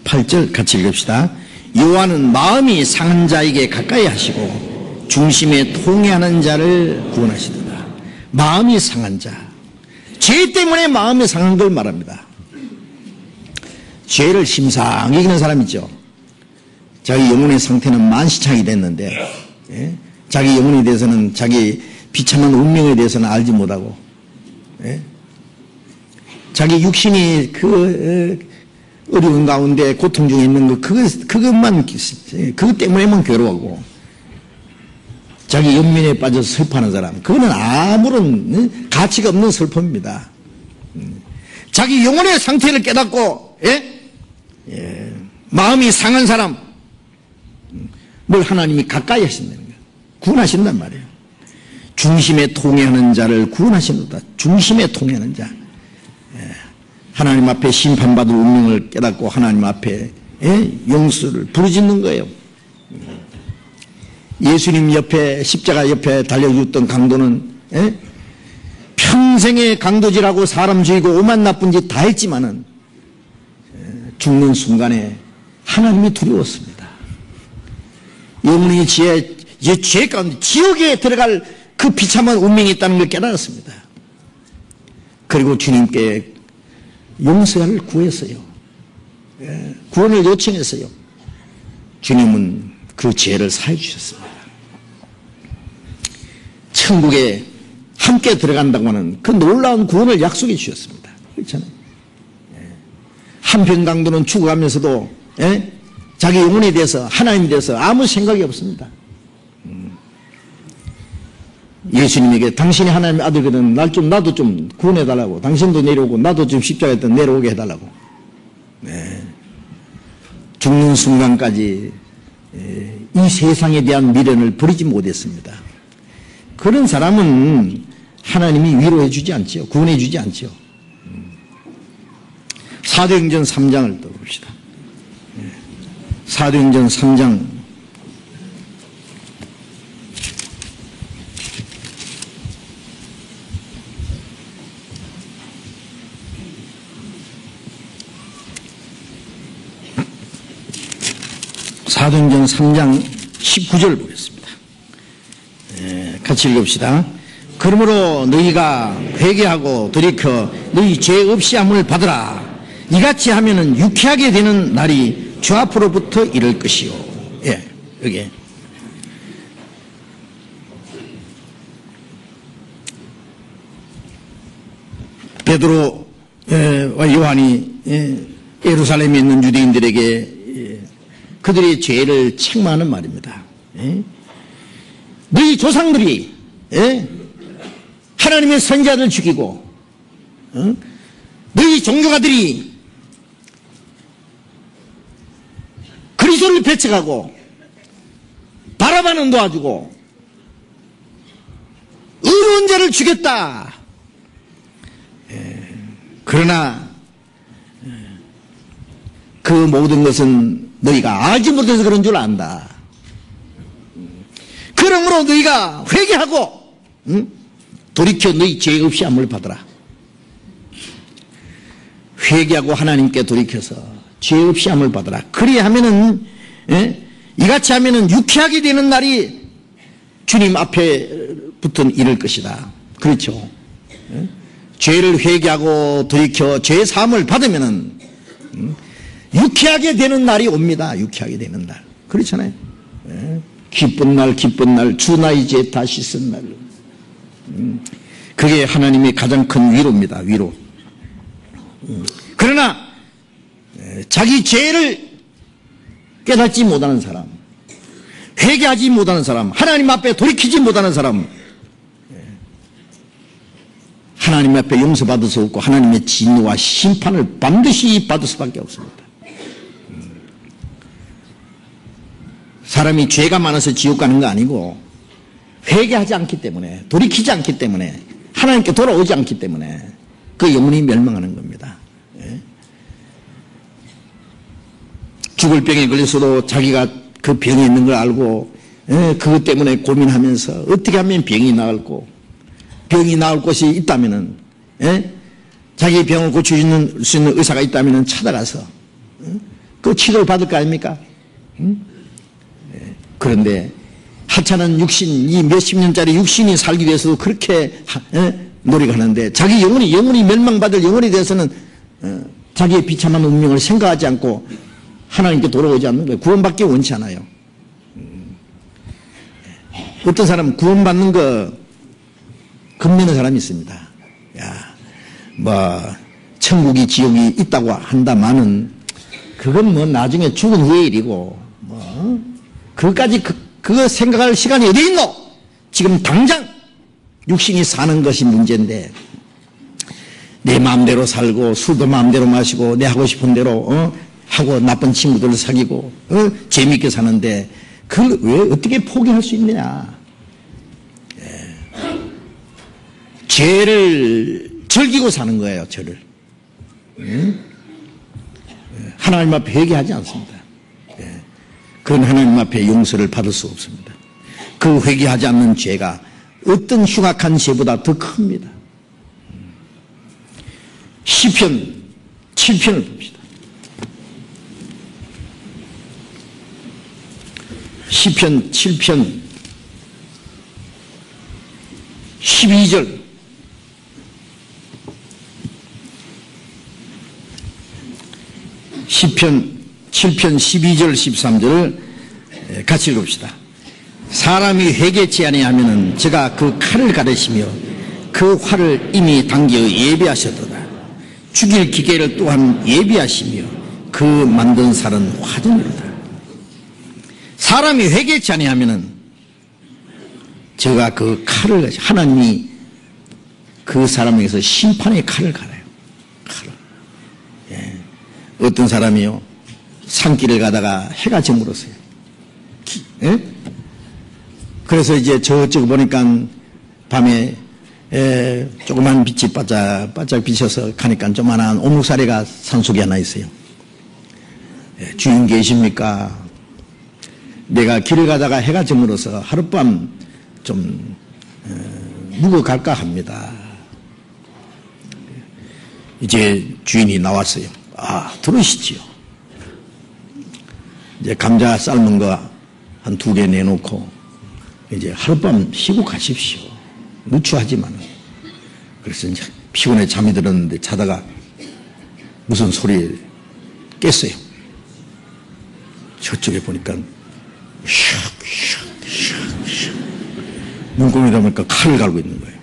A: 18절 같이 읽읍시다. 여호와는 마음이 상한 자에게 가까이 하시고 중심에 통회하는 자를 구원하시도다. 마음이 상한 자, 죄 때문에 마음이 상한 걸 말합니다. 죄를 심상히 이기는 사람 있죠. 자기 영혼의 상태는 만시창이 됐는데 자기 영혼에 대해서는, 자기 비참한 운명에 대해서는 알지 못하고 자기 육신이 그 어려운 가운데 고통 중에 있는 것, 그것 때문에만 괴로워하고 자기 연민에 빠져서 슬퍼하는 사람, 그거는 아무런 가치가 없는 슬픔입니다. 자기 영혼의 상태를 깨닫고 마음이 상한 사람, 뭘 하나님이 가까이 하신다는 거예요. 구원하신단 말이에요. 중심에 통회하는 자를 구원하신다. 중심에 통회하는 자. 하나님 앞에 심판받을 운명을 깨닫고 하나님 앞에 용서를 부르짖는 거예요. 예수님 옆에, 십자가 옆에 달려죽던 강도는 평생의 강도질하고 사람 죽이고 오만 나쁜 짓 다 했지만은 죽는 순간에 하나님이 두려웠습니다. 영혼이 죄 가운데 지옥에 들어갈 그 비참한 운명이 있다는 걸 깨달았습니다. 그리고 주님께 용서를 구했어요. 구원을 요청했어요. 주님은 그 죄를 사해 주셨습니다. 천국에 함께 들어간다고 하는 그 놀라운 구원을 약속해 주셨습니다. 그렇잖아요. 한편 강도는 죽어가면서도 자기 영혼에 대해서, 하나님에 대해서 아무 생각이 없습니다. 예수님에게 당신이 하나님의 아들거든 나도 좀 구원해달라고, 당신도 내려오고 나도 좀 십자가에 내려오게 해달라고. 죽는 순간까지 이 세상에 대한 미련을 버리지 못했습니다. 그런 사람은 하나님이 위로해 주지 않죠. 구원해 주지 않죠. 사도행전 3장을 또 봅시다. 사도행전 3장 19절 보겠습니다. 같이 읽읍시다. 그러므로 너희가 회개하고 돌이켜 너희 죄 없이 함을 받으라. 이같이 하면은 유쾌하게 되는 날이 주 앞으로부터 이를 것이요. 여기 베드로와 요한이 예루살렘에 있는 유대인들에게 그들의 죄를 책망하는 말입니다. 너희 조상들이 하나님의 선지자들 죽이고 너희 종교가들이 그리스도를 배척하고 바라바는 도와주고 의로운 자를 죽였다. 그러나 그 모든 것은 너희가 알지 못해서 그런 줄 안다. 그러므로 너희가 회개하고 돌이켜 너희 죄 없이 함을 받으라. 회개하고 하나님께 돌이켜서 죄 없이 함을 받으라. 그리하면은 이같이 하면은 유쾌하게 되는 날이 주님 앞에부터 이를 것이다. 그렇죠. 죄를 회개하고 돌이켜 죄 사함을 받으면은 유쾌하게 되는 날이 옵니다. 유쾌하게 되는 날. 그렇잖아요. 기쁜 날, 기쁜 날, 주 나의 죄 다 씻은 날. 그게 하나님의 가장 큰 위로입니다. 위로. 그러나 자기 죄를 깨닫지 못하는 사람, 회개하지 못하는 사람, 하나님 앞에 돌이키지 못하는 사람, 하나님 앞에 용서받을 수 없고 하나님의 진노와 심판을 반드시 받을 수밖에 없습니다. 사람이 죄가 많아서 지옥 가는 거 아니고 회개하지 않기 때문에, 돌이키지 않기 때문에, 하나님께 돌아오지 않기 때문에 그 영혼이 멸망하는 겁니다. 죽을 병에 걸렸어도 자기가 그 병이 있는 걸 알고 그것 때문에 고민하면서 어떻게 하면 병이 나을고, 병이 나을 곳이 있다면은 자기 병을 고칠 수 있는 의사가 있다면은 찾아가서 그 치료를 받을 거 아닙니까? 그런데 하찮은 육신, 이 몇십 년짜리 육신이 살기 위해서도 그렇게 노력하는데 자기 영혼이 멸망받을 영혼에 대해서는 자기의 비참한 운명을 생각하지 않고 하나님께 돌아오지 않는 거예요. 구원받기 원치 않아요. 어떤 사람은 구원받는 거 겁내는 사람이 있습니다. 야, 뭐 천국이 지옥이 있다고 한다마는 그건 뭐 나중에 죽은 후의 일이고 뭐 그것까지 그거 생각할 시간이 어디 있노? 지금 당장 육신이 사는 것이 문제인데 내 마음대로 살고 술도 마음대로 마시고 내 하고 싶은 대로 하고 나쁜 친구들을 사귀고 재미있게 사는데 그걸 왜 어떻게 포기할 수 있느냐? 죄를 즐기고 사는 거예요. 죄를. 하나님 앞에 회개하지 않습니다. 그건 하나님 앞에 용서를 받을 수 없습니다. 그 회개하지 않는 죄가 어떤 흉악한 죄보다 더 큽니다. 시편 7편을 봅시다. 시편 7편 12절 시편 7편 12절 13절을 같이 읽읍시다. 사람이 회개치 아니하면은 저가 그 칼을 가르시며 그 활을 이미 당겨 예비하셨도다. 죽일 기계를 또한 예비하시며 그 만든 살은 화전이로다. 사람이 회개치 아니하면은 저가 그 칼을, 하나님이 그 사람에게서 심판의 칼을 갈아요. 칼을. 어떤 사람이요, 산길을 가다가 해가 저물었어요. 그래서 이제 저쪽 보니까 밤에 조그만 빛이 바짝 비쳐서 가니까 조그만한 오목사리가 산속에 하나 있어요. 주인 계십니까? 내가 길을 가다가 해가 저물어서 하룻밤 좀 묵어 갈까 합니다. 이제 주인이 나왔어요. 아, 들으시지요. 이제 감자 삶은 거 한 2개 내놓고 이제 하룻밤 쉬고 가십시오. 누추하지만. 그래서 이제 피곤해 잠이 들었는데 자다가 무슨 소리에 깼어요. 저쪽에 보니까 슉슉슉슉 눈금이다 보니까 칼을 갈고 있는 거예요.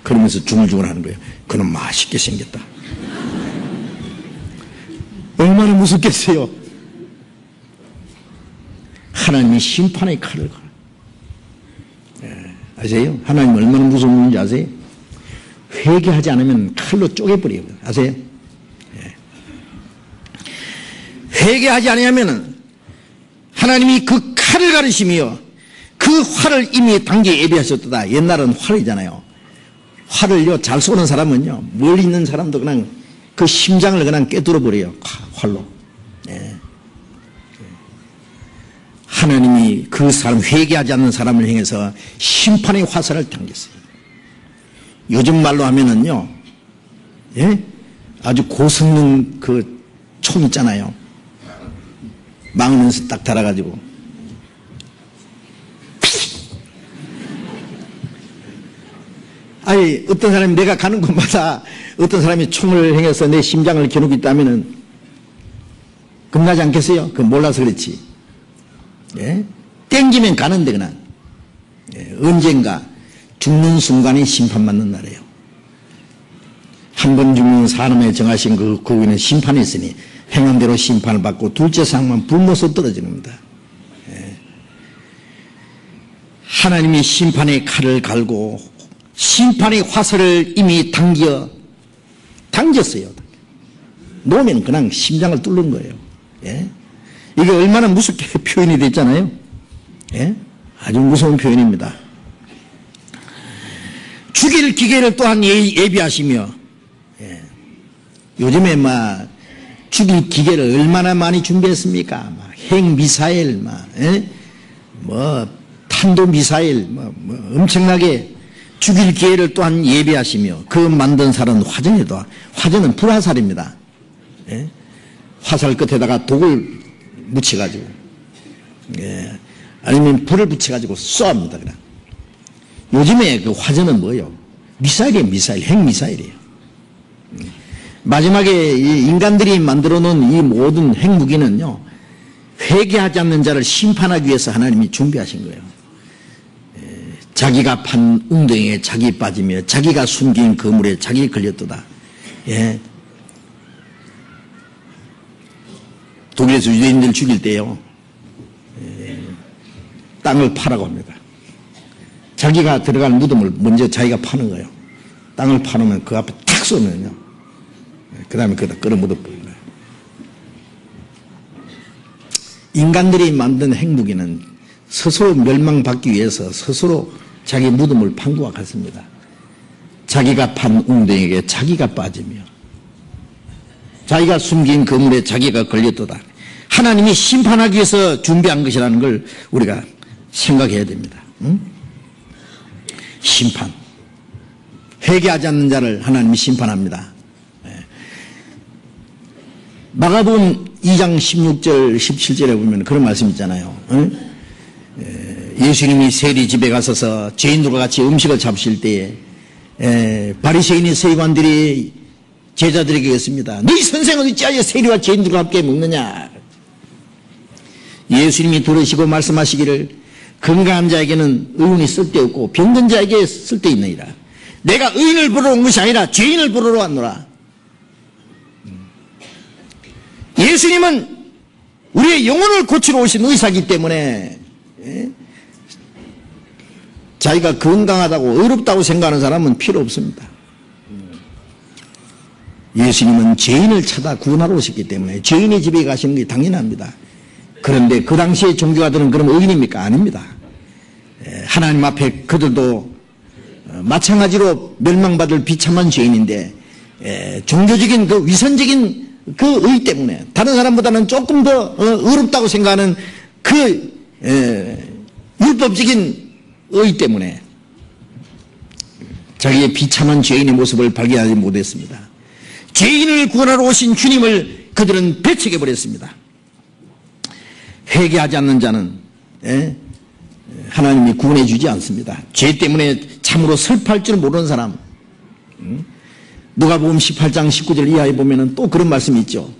A: 그러면서 중얼중얼 하는 거예요. 그는 맛있게 생겼다. 얼마나 무섭겠어요. 하나님이 심판의 칼을 갈아요. 아세요? 하나님 얼마나 무서운 분인지 아세요? 회개하지 않으면 칼로 쪼개버려요. 아세요? 회개하지 않으면 하나님이 그 칼을 가르시며 그 활을 이미 당겨 예비하셨다. 옛날은 활이잖아요. 활을요, 잘 쏘는 사람은요, 멀리 있는 사람도 그냥 그 심장을 그냥 깨뚫어 버려요. 활로. 하나님이 그 사람, 회개하지 않는 사람을 향해서 심판의 화살을 당겼어요. 요즘 말로 하면은요, 아주 고성능 그 총 있잖아요. 막으면서 딱 달아가지고. 아니, 어떤 사람이 내가 가는 곳마다 어떤 사람이 총을 향해서 내 심장을 겨누고 있다면은 겁나지 않겠어요? 그건 몰라서 그렇지. 땡기면 가는데 그냥. 언젠가 죽는 순간이 심판받는 날이에요. 한 번 죽는 사람에 정하신 그거는 심판이 있으니 행한 대로 심판을 받고 둘째 상만 불못서 떨어지는 겁니다. 하나님이 심판의 칼을 갈고 심판의 화살을 이미 당겼어요. 놓으면 그냥 심장을 뚫는 거예요. 예? 이게 얼마나 무섭게 표현이 됐잖아요. 예? 아주 무서운 표현입니다. 죽일 기계를 또한 예비하시며, 예. 요즘에 죽일 기계를 얼마나 많이 준비했습니까? 핵미사일, 예? 탄도미사일, 엄청나게 죽일 기회를 또한 예비하시며, 그 만든 살은 화전은 불화살입니다. 예? 화살 끝에다가 독을 묻혀가지고, 예. 아니면 불을 붙여가지고 쏘합니다. 그냥. 요즘에 그 화전은 뭐예요? 미사일이에요, 미사일. 핵미사일이에요. 마지막에 인간들이 만들어 놓은 이 모든 핵무기는요, 회개하지 않는 자를 심판하기 위해서 하나님이 준비하신 거예요. 자기가 판 웅덩이에 자기 빠지며 자기가 숨긴 그물에 자기 걸렸도다. 예. 독일에서 유대인들 죽일 때요, 땅을 파라고 합니다. 자기가 들어갈 무덤을 먼저 자기가 파는 거예요. 땅을 파놓으면 그 앞에 탁 쏘면요, 그 다음에 그다 끌어묻어버린 거예요. 인간들이 만든 핵무기는 스스로 멸망받기 위해서 스스로 자기 무덤을 판 것과 같습니다. 자기가 판 웅덩이에 자기가 빠지며 자기가 숨긴 그물에 자기가 걸렸도다. 하나님이 심판하기 위해서 준비한 것이라는 걸 우리가 생각해야 됩니다. 응? 심판. 회개하지 않는 자를 하나님이 심판합니다. 마가복음 2장 16절 17절에 보면 그런 말씀 있잖아요. 응? 예수님이 세리 집에 가서서 죄인들과 같이 음식을 잡으실 때에 바리새인의 서기관들이 제자들에게 그랬습니다. 너희 선생은 어찌하여 세리와 죄인들과 함께 먹느냐? 예수님이 들으시고 말씀하시기를 건강한 자에게는 의인이 쓸데없고 병든 자에게 쓸데있느니라. 내가 의인을 부르러 온 것이 아니라 죄인을 부르러 왔노라. 예수님은 우리의 영혼을 고치러 오신 의사이기 때문에 자기가 건강하다고 의롭다고 생각하는 사람은 필요 없습니다. 예수님은 죄인을 찾아 구원하러 오셨기 때문에 죄인의 집에 가시는 게 당연합니다. 그런데 그 당시에 종교가들은 그럼 의인입니까? 아닙니다. 하나님 앞에 그들도 마찬가지로 멸망받을 비참한 죄인인데 종교적인 그 위선적인 그 의 때문에 다른 사람보다는 조금 더 의롭다고 생각하는 그 율법적인 의 때문에 자기의 비참한 죄인의 모습을 발견하지 못했습니다. 죄인을 구원하러 오신 주님을 그들은 배척해버렸습니다. 회개하지 않는 자는 하나님이 구원해 주지 않습니다. 죄 때문에 참으로 슬퍼할 줄 모르는 사람. 누가복음 18장 19절 이하에 보면은 또 그런 말씀이 있죠.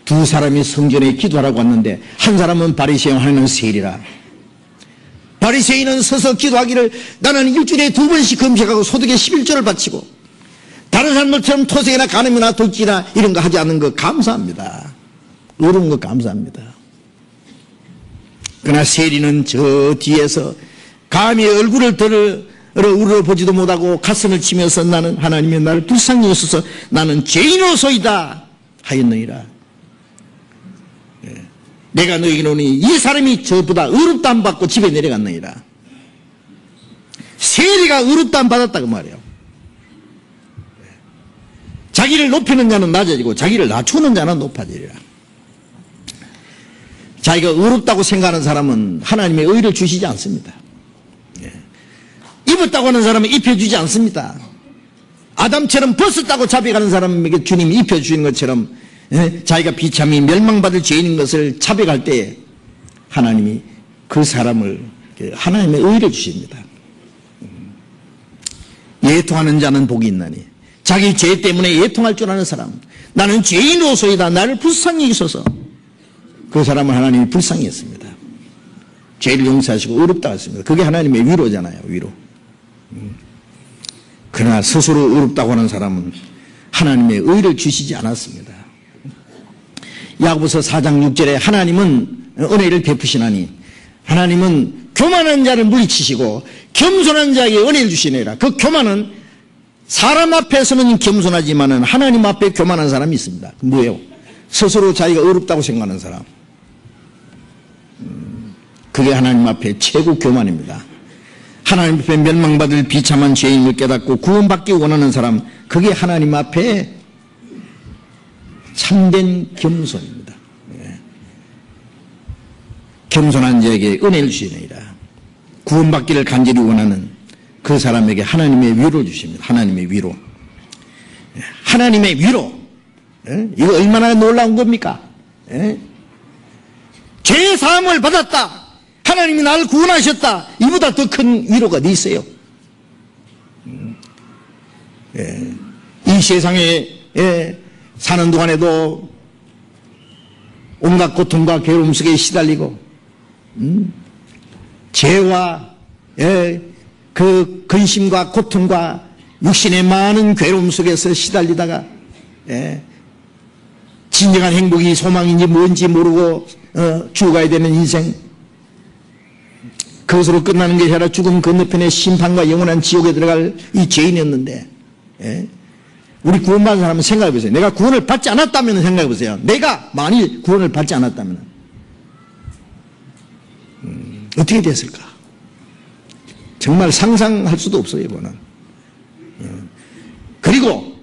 A: 두 사람이 성전에 기도하라고 왔는데 한 사람은 바리새인, 하나는 세리라. 바리새인은 서서 기도하기를 나는 일주일에 2번씩 금식하고 소득의 11조를 바치고 다른 사람들처럼 토색이나 간음이나 독지나 이런 거 하지 않는 거 감사합니다. 의로운 거 감사합니다. 그러나 세리는 저 뒤에서 감히 얼굴을 우러보지도 못하고 가슴을 치면서 나는 하나님이 나를 불쌍히 여기소서 나는 죄인으로소이다 하였느니라. 내가 너에게 오니 이 사람이 저보다 의롭다 안 받고 집에 내려갔느니라. 세리가 의롭다 안 받았다고 말이에요. 자기를 높이는 자는 낮아지고 자기를 낮추는 자는 높아지리라. 자기가 의롭다고 생각하는 사람은 하나님의 의를 주시지 않습니다. 입었다고 하는 사람은 입혀주지 않습니다. 아담처럼 벗었다고 자백하는 사람에게 주님이 입혀주시는 것처럼 자기가 비참히 멸망받을 죄인인 것을 자백할 때 하나님이 그 사람을 하나님의 의를 주십니다. 예통하는 자는 복이 있나니 자기 죄 때문에 예통할 줄 아는 사람 나는 죄인으로소이다 나를 불쌍히 여기소서 그 사람은 하나님이 불쌍히 했습니다. 죄를 용서하시고 의롭다 했습니다. 그게 하나님의 위로잖아요. 위로. 그러나 스스로 의롭다고 하는 사람은 하나님의 의를 주시지 않았습니다. 야고보서 4장 6절에 하나님은 은혜를 베푸시나니 하나님은 교만한 자를 물리치시고 겸손한 자에게 은혜를 주시느니라. 그 교만은 사람 앞에서는 겸손하지만은 하나님 앞에 교만한 사람이 있습니다. 뭐예요? 스스로 자기가 어렵다고 생각하는 사람. 그게 하나님 앞에 최고 교만입니다. 하나님 앞에 멸망받을 비참한 죄인을 깨닫고 구원받기 원하는 사람, 그게 하나님 앞에 참된 겸손입니다. 겸손한 자에게 은혜를 주시느니라. 구원받기를 간절히 원하는 그 사람에게 하나님의 위로를 주십니다. 하나님의 위로. 하나님의 위로. 이거 얼마나 놀라운 겁니까? 죄의 사함을 받았다. 하나님이 나를 구원하셨다. 이보다 더 큰 위로가 어디 있어요? 이 세상에 사는 동안에도 온갖 고통과 괴로움 속에 시달리고 죄와 그 근심과 고통과 육신의 많은 괴로움 속에서 시달리다가 진정한 행복이 소망인지 뭔지 모르고 죽어가야 되는 인생, 그것으로 끝나는 것이 아니라 죽음 건너편에 심판과 영원한 지옥에 들어갈 이 죄인이었는데, 우리 구원받은 사람은 생각해 보세요. 내가 구원을 받지 않았다면 생각해 보세요. 내가 만일 구원을 받지 않았다면 어떻게 됐을까? 정말 상상할 수도 없어요, 이거는. 그리고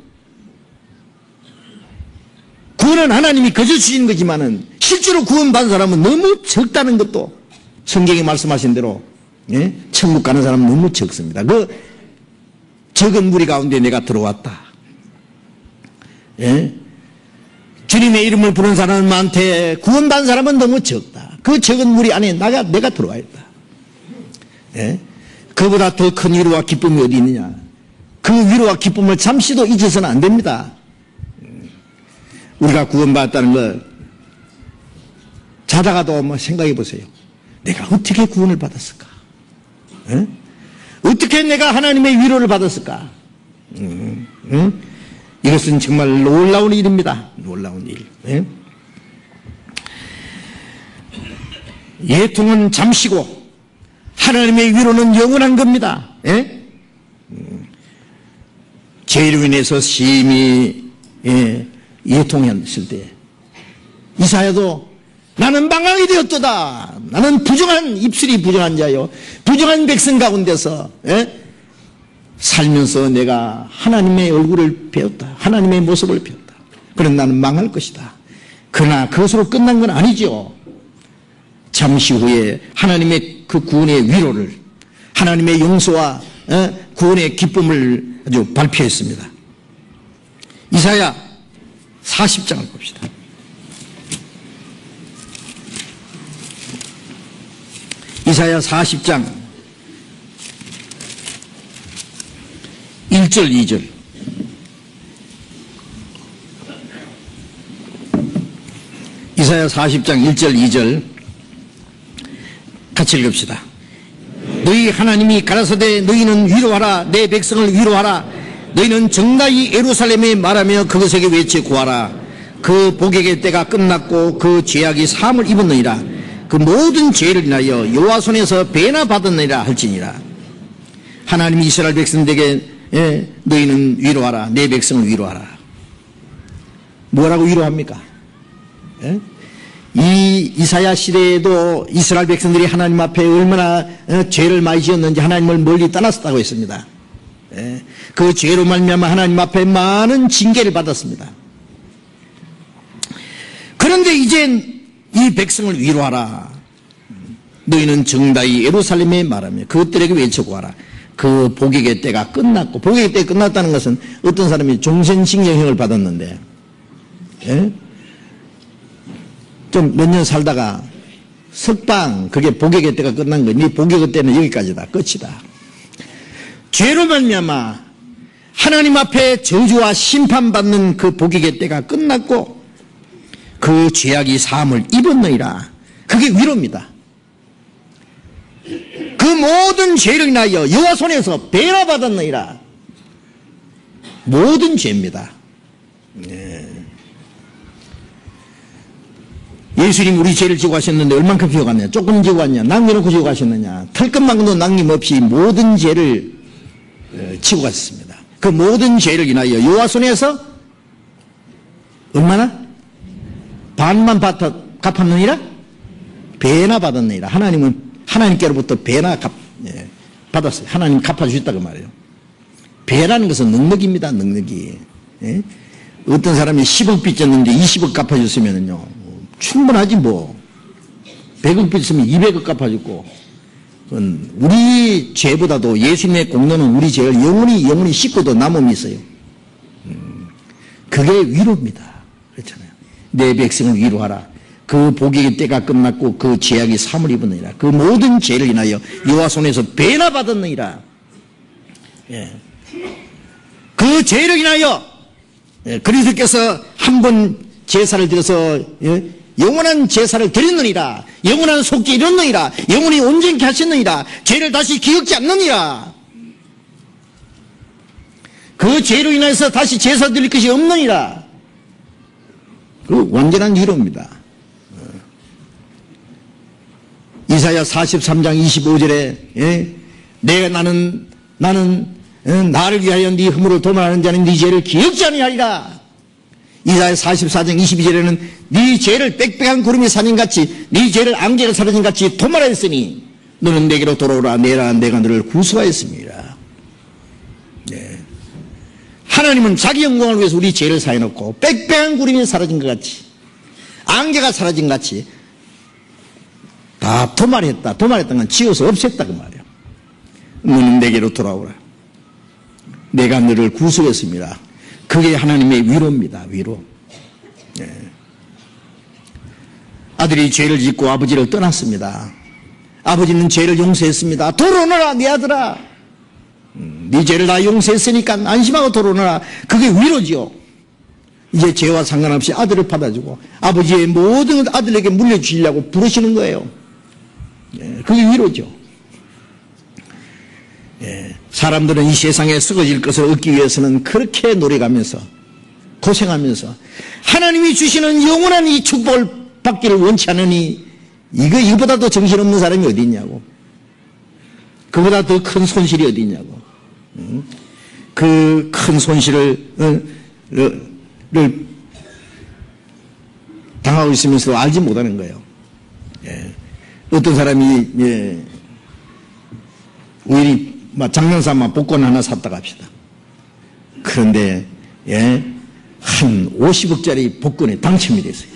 A: 구원은 하나님이 거저 주시는 거지만은 실제로 구원받은 사람은 너무 적다는 것도 성경이 말씀하신 대로 천국 가는 사람은 너무 적습니다. 그 적은 무리 가운데 내가 들어왔다. 주님의 이름을 부르는 사람은 많대. 구원받은 사람은 너무 적다. 그 적은 무리 안에 내가 들어와 있다. 그보다 더 큰 위로와 기쁨이 어디 있느냐. 그 위로와 기쁨을 잠시도 잊어서는 안 됩니다. 우리가 구원받았다는 거 자다가도 한번 생각해 보세요. 내가 어떻게 구원을 받았을까? 어떻게 내가 하나님의 위로를 받았을까? 이것은 정말 놀라운 일입니다. 놀라운 일. 예통은 잠시고 하나님의 위로는 영원한 겁니다. 죄로 인해서 심히 예통했을 때 이사야도 나는 망하게 되었도다. 나는 부정한 입술이 부정한 자요 부정한 백성 가운데서 살면서 내가 하나님의 얼굴을 배웠다. 하나님의 모습을 배웠다. 그럼 나는 망할 것이다. 그러나 그것으로 끝난 건 아니죠. 잠시 후에 하나님의 그 구원의 위로를, 하나님의 용서와 구원의 기쁨을 아주 발표했습니다. 이사야 40장을 봅시다. 이사야 40장 1절 2절. 이사야 40장 1절 2절 같이 읽읍시다. 너희 하나님이 가라사대 너희는 위로하라. 내 백성을 위로하라. 너희는 정다이 예루살렘에 말하며 그것에게 외쳐 구하라. 그 복액의 때가 끝났고 그 죄악이 사함을 입었느니라. 그 모든 죄를 인하여 여호와 손에서 배나 받았느니라 할지니라. 하나님이 이스라엘 백성들에게 너희는 위로하라. 내 백성을 위로하라. 뭐라고 위로합니까? 이 이사야 시대에도 이스라엘 백성들이 하나님 앞에 얼마나 죄를 많이 지었는지 하나님을 멀리 떠났었다고 했습니다. 그 죄로 말미암아 하나님 앞에 많은 징계를 받았습니다. 그런데 이제 이 백성을 위로하라. 너희는 정다이 예루살렘에 말하며 그것들에게 외쳐구하라. 그 복액의 때가 끝났고, 복액의 때가 끝났다는 것은 어떤 사람이 종신징역형을 받았는데 좀 몇 년 살다가 석방, 그게 복액의 때가 끝난 거니 복액의 때는 여기까지다. 끝이다. 죄로 말미암아 하나님 앞에 저주와 심판받는 그 복액의 때가 끝났고 그 죄악이 사함을 입었느니라. 그게 위로입니다. 그 모든 죄를 인하여 여호와 손에서 배나 받았느니라. 모든 죄입니다. 예수님이 우리 죄를 지고 가셨는데 얼만큼 지고 갔냐? 조금 지고 갔냐? 남겨놓고 지고 가셨느냐? 털끝만큼도 남김없이 모든 죄를 지고 갔습니다. 그 모든 죄를 인하여 여호와 손에서 얼마나? 반만 갚았느니라? 배나 받았느니라. 하나님은 하나님께로부터 배나 받았어요. 하나님 갚아주셨다고 말이에요. 배라는 것은 능력입니다. 능력이. 예? 어떤 사람이 10억 빚졌는데 20억 갚아줬으면요 충분하지 뭐. 100억 빚으면 200억 갚아줬고. 우리 죄보다도 예수님의 공로는 우리 죄를 영원히 씻고도 남음이 있어요. 그게 위로입니다. 그렇잖아요. 내 백성을 위로하라. 그 복의 때가 끝났고 그 죄악이 사물 입었느니라. 그 모든 죄를 인하여 여호와 손에서 배나 받았느니라. 예. 그 죄를 인하여 그리스도께서 한 번 제사를 드려서 영원한 제사를 드렸느니라. 영원한 속죄 이뤘느니라. 영원히 온전케 하셨느니라. 죄를 다시 기억지 않느니라. 그 죄로 인해서 다시 제사 드릴 것이 없느니라. 그 완전한 위로입니다. 이사야 43장 25절에 나는 나를 위하여 네 허물을 도말하는 자는 네 죄를 기억지 아니하리라. 이사야 44장 22절에는 네 죄를 빽빽한 구름이 사진같이 네 죄를 앙제가 사라진같이 도말하였으니 너는 내게로 돌아오라. 내가 너를 구수하였습니다. 네. 하나님은 자기 영광을 위해서 우리 죄를 사해놓고 빽빽한 구름이 사라진 것 같이 앙제가 사라진 것 같이 다 도말했다. 도말했던 건 지워서 없앴다 그 말이야. 너는 내게로 돌아오라. 내가 너를 구속했습니다. 그게 하나님의 위로입니다. 위로. 네. 아들이 죄를 짓고 아버지를 떠났습니다. 아버지는 죄를 용서했습니다. 돌아오너라 네 아들아. 네 죄를 다 용서했으니까 안심하고 돌아오너라. 그게 위로지요. 이제 죄와 상관없이 아들을 받아주고 아버지의 모든 아들에게 물려주시려고 부르시는 거예요. 예, 그게 위로죠. 예, 사람들은 이 세상에 썩어질 것을 얻기 위해서는 그렇게 노력하면서 고생하면서 하나님이 주시는 영원한 이 축복을 받기를 원치 않으니 이거보다 더 정신없는 사람이 어디 있냐고. 그보다 더 큰 손실이 어디 있냐고. 그 큰 손실을 당하고 있으면서 알지 못하는 거예요. 예. 어떤 사람이 우연히 장난삼아 복권 하나 샀다고 합시다. 그런데 한 50억짜리 복권에 당첨이 됐어요.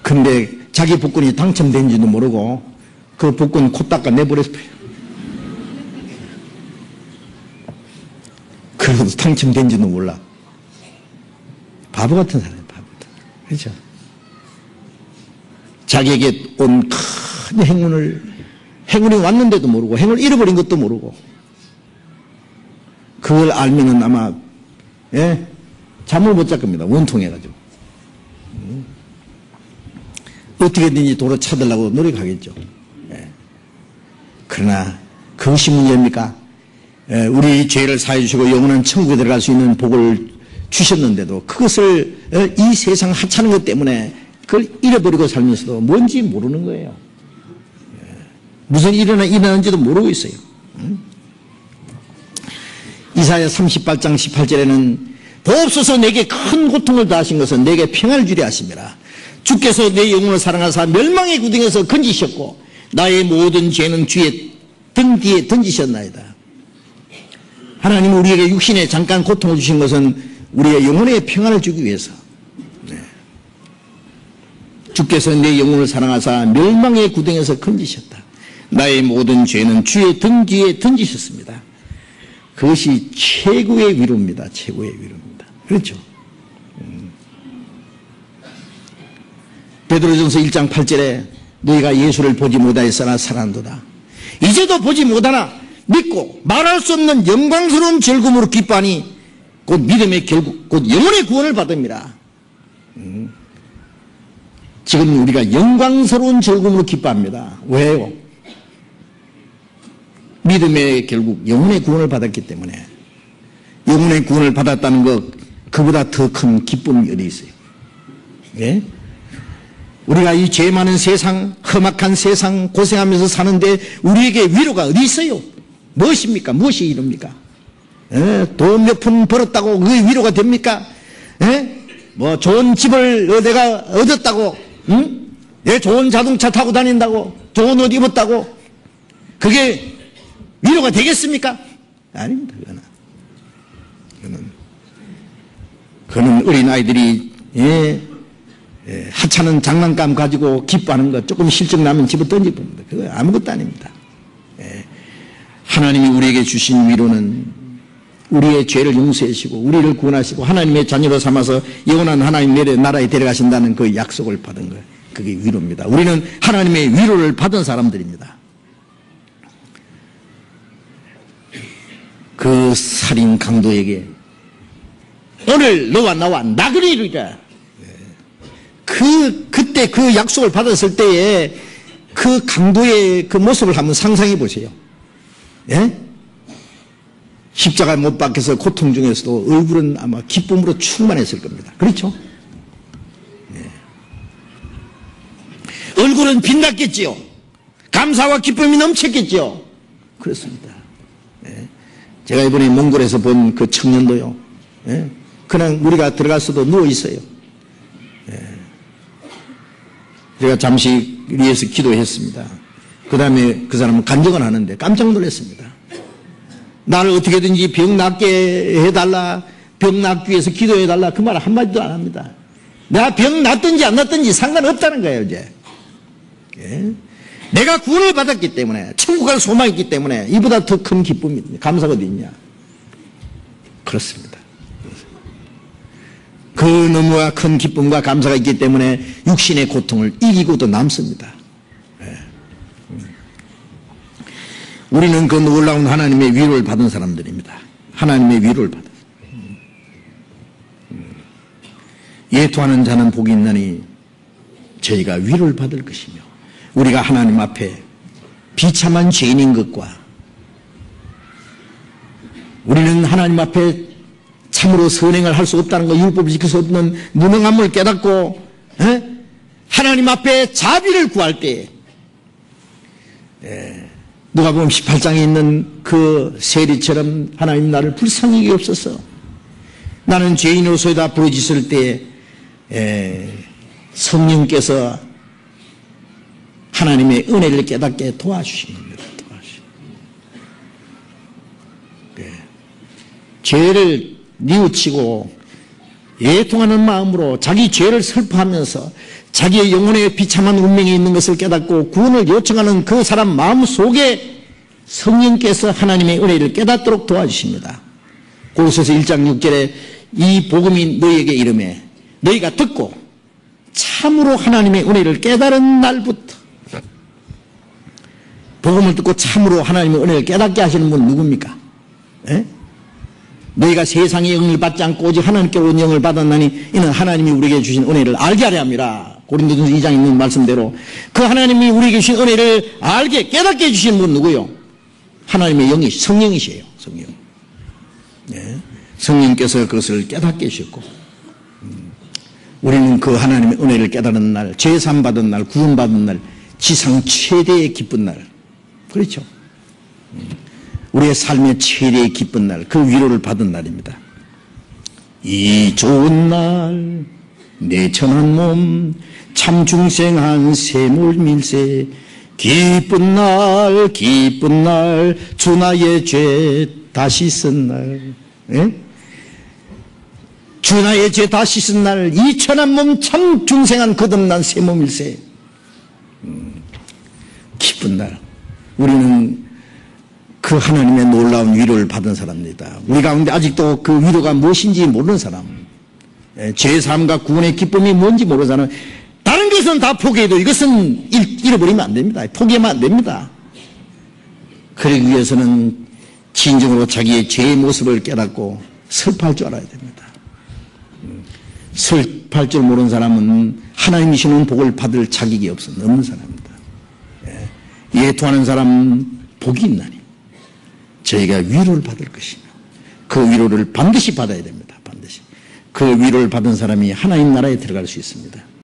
A: 근데 자기 복권이 당첨된지도 모르고 그 복권 코 닦아 내버렸어요. 그래도 당첨된지도 몰라. 바보 같은 사람이에요. 바보 같은 사람. 그렇죠? 자기에게 온 큰 행운이 왔는데도 모르고 행운을 잃어버린 것도 모르고 그걸 알면은 아마 잠을 못 잘 겁니다. 원통해가지고 어떻게든지 도로 찾으려고 노력하겠죠. 그러나 그것이 문제입니까? 우리 죄를 사해 주시고 영원한 천국에 들어갈 수 있는 복을 주셨는데도 그것을 이 세상 하찮은 것 때문에 그걸 잃어버리고 살면서도 뭔지 모르는 거예요. 무슨 일이 일어나는지도 모르고 있어요. 이사야 38장 18절에는 보옵소서 내게 큰 고통을 다하신 것은 내게 평안을 주려 하심이라. 주께서 내 영혼을 사랑하사 멸망의 구덩이에서 건지셨고 나의 모든 죄는 주의 등 뒤에 던지셨나이다. 하나님은 우리에게 육신에 잠깐 고통을 주신 것은 우리의 영혼의 평안을 주기 위해서. 주께서 내 영혼을 사랑하사 멸망의 구덩이에서 건지셨다. 나의 모든 죄는 주의 등 뒤에 던지셨습니다. 그것이 최고의 위로입니다. 최고의 위로입니다. 그렇죠? 베드로전서 1장 8절에 너희가 예수를 보지 못하였으나 살았도다. 이제도 보지 못하나 믿고 말할 수 없는 영광스러운 즐거움으로 기뻐하니 곧 믿음의 결국 곧 영혼의 구원을 받음이라. 지금 우리가 영광스러운 즐거움으로 기뻐합니다. 왜요? 믿음의 결국 영혼의 구원을 받았기 때문에. 영혼의 구원을 받았다는 것 그보다 더 큰 기쁨이 어디 있어요? 예? 우리가 이 죄 많은 세상, 험악한 세상 고생하면서 사는데 우리에게 위로가 어디 있어요? 무엇입니까? 무엇이 이릅니까? 예? 돈 몇 푼 벌었다고 그게 위로가 됩니까? 예? 뭐 좋은 집을 내가 얻었다고, 응? 내 좋은 자동차 타고 다닌다고, 좋은 옷 입었다고 그게 위로가 되겠습니까? 아닙니다. 그거는 어린아이들이 하찮은 장난감 가지고 기뻐하는 것, 조금 실증 나면 집어 던져봅니다. 그거 아무것도 아닙니다. 하나님이 우리에게 주신 위로는 우리의 죄를 용서해 주시고 우리를 구원하시고 하나님의 자녀로 삼아서 영원한 하나님 나라에 데려가신다는 그 약속을 받은 거예요. 그게 위로입니다. 우리는 하나님의 위로를 받은 사람들입니다. 그 살인 강도에게 오늘 너와 나와 낙을 이루자. 그때 그 약속을 받았을 때에 그 강도의 그 모습을 한번 상상해 보세요. 예? 십자가 못 박혀서 고통 중에서도 얼굴은 아마 기쁨으로 충만했을 겁니다. 그렇죠? 예. 얼굴은 빛났겠지요. 감사와 기쁨이 넘쳤겠지요. 그렇습니다. 예. 제가 이번에 몽골에서 본 그 청년도요. 예. 그냥 우리가 들어가서도 누워 있어요. 제가 잠시 위에서 기도했습니다. 그 다음에 그 사람은 간증을 하는데 깜짝 놀랐습니다. 나를 어떻게든지 병 낫게 해달라, 병 낫기 위해서 기도해달라, 그 말 한마디도 안 합니다. 내가 병 낫든지 안 낫든지 상관없다는 거예요, 이제. 예? 내가 구원을 받았기 때문에, 천국 갈 소망이 있기 때문에 이보다 더 큰 기쁨이, 감사가 어디 있냐. 그렇습니다. 그 너무나 큰 기쁨과 감사가 있기 때문에 육신의 고통을 이기고도 남습니다. 우리는 그 놀라운 하나님의 위로를 받은 사람들입니다. 하나님의 위로를 받은. 예토하는 자는 복이 있나니 저희가 위로를 받을 것이며 우리가 하나님 앞에 비참한 죄인인 것과 우리는 하나님 앞에 참으로 선행을 할 수 없다는 것, 율법을 지킬 수 없는 무능함을 깨닫고 하나님 앞에 자비를 구할 때 누가복음 18장에 있는 그 세리처럼 하나님 나를 불쌍히 여기옵소서. 나는 죄인으로서이다 부르짖을 때 성령께서 하나님의 은혜를 깨닫게 도와주신 겁니다. 죄를 뉘우치고 애통하는 마음으로 자기 죄를 슬퍼하면서 자기의 영혼의 비참한 운명에 있는 것을 깨닫고 구원을 요청하는 그 사람 마음 속에 성령께서 하나님의 은혜를 깨닫도록 도와주십니다. 고린도서 1장 6절에 이 복음이 너희에게 이르매 너희가 듣고 참으로 하나님의 은혜를 깨달은 날부터. 복음을 듣고 참으로 하나님의 은혜를 깨닫게 하시는 분은 누굽니까? 에? 너희가 세상의 영을 받지 않고 오직 하나님께로 온 영을 받았나니 이는 하나님이 우리에게 주신 은혜를 알게 하려 함이라. 고린도전서 2장에 있는 말씀대로 그 하나님이 우리에게 주신 은혜를 알게 깨닫게 해주신 분은 누구요? 하나님의 영이 성령이시에요. 성령. 네. 성령께서 그것을 깨닫게 해주셨고 우리는 그 하나님의 은혜를 깨달은 날, 제삼 받은 날, 구원받은 날, 지상 최대의 기쁜 날. 그렇죠? 우리의 삶의 최대의 기쁜 날, 그 위로를 받은 날입니다. 이 좋은 날, 내 천한 몸, 참 중생한 세몰밀세, 기쁜 날, 기쁜 날, 주 나의 죄 다시 쓴 날, 예? 주 나의 죄 다시 쓴 날, 이 천한 몸 참 중생한 거듭난 세몰밀세, 기쁜 날. 우리는 그 하나님의 놀라운 위로를 받은 사람입니다. 우리 가운데 아직도 그 위로가 무엇인지 모르는 사람, 죄사함과 구원의 기쁨이 뭔지 모르는 사람, 다른 것은 다 포기해도 이것은 잃어버리면 안 됩니다. 포기하면 안 됩니다. 그러기 위해서는 진정으로 자기의 죄의 모습을 깨닫고 슬퍼할 줄 알아야 됩니다. 슬퍼할 줄 모르는 사람은 하나님이 주는 복을 받을 자격이 없는 사람입니다. 예토하는 사람은 복이 있나니 저희가 위로를 받을 것이며 그 위로를 반드시 받아야 됩니다. 반드시. 그 위로를 받은 사람이 하나님 나라에 들어갈 수 있습니다.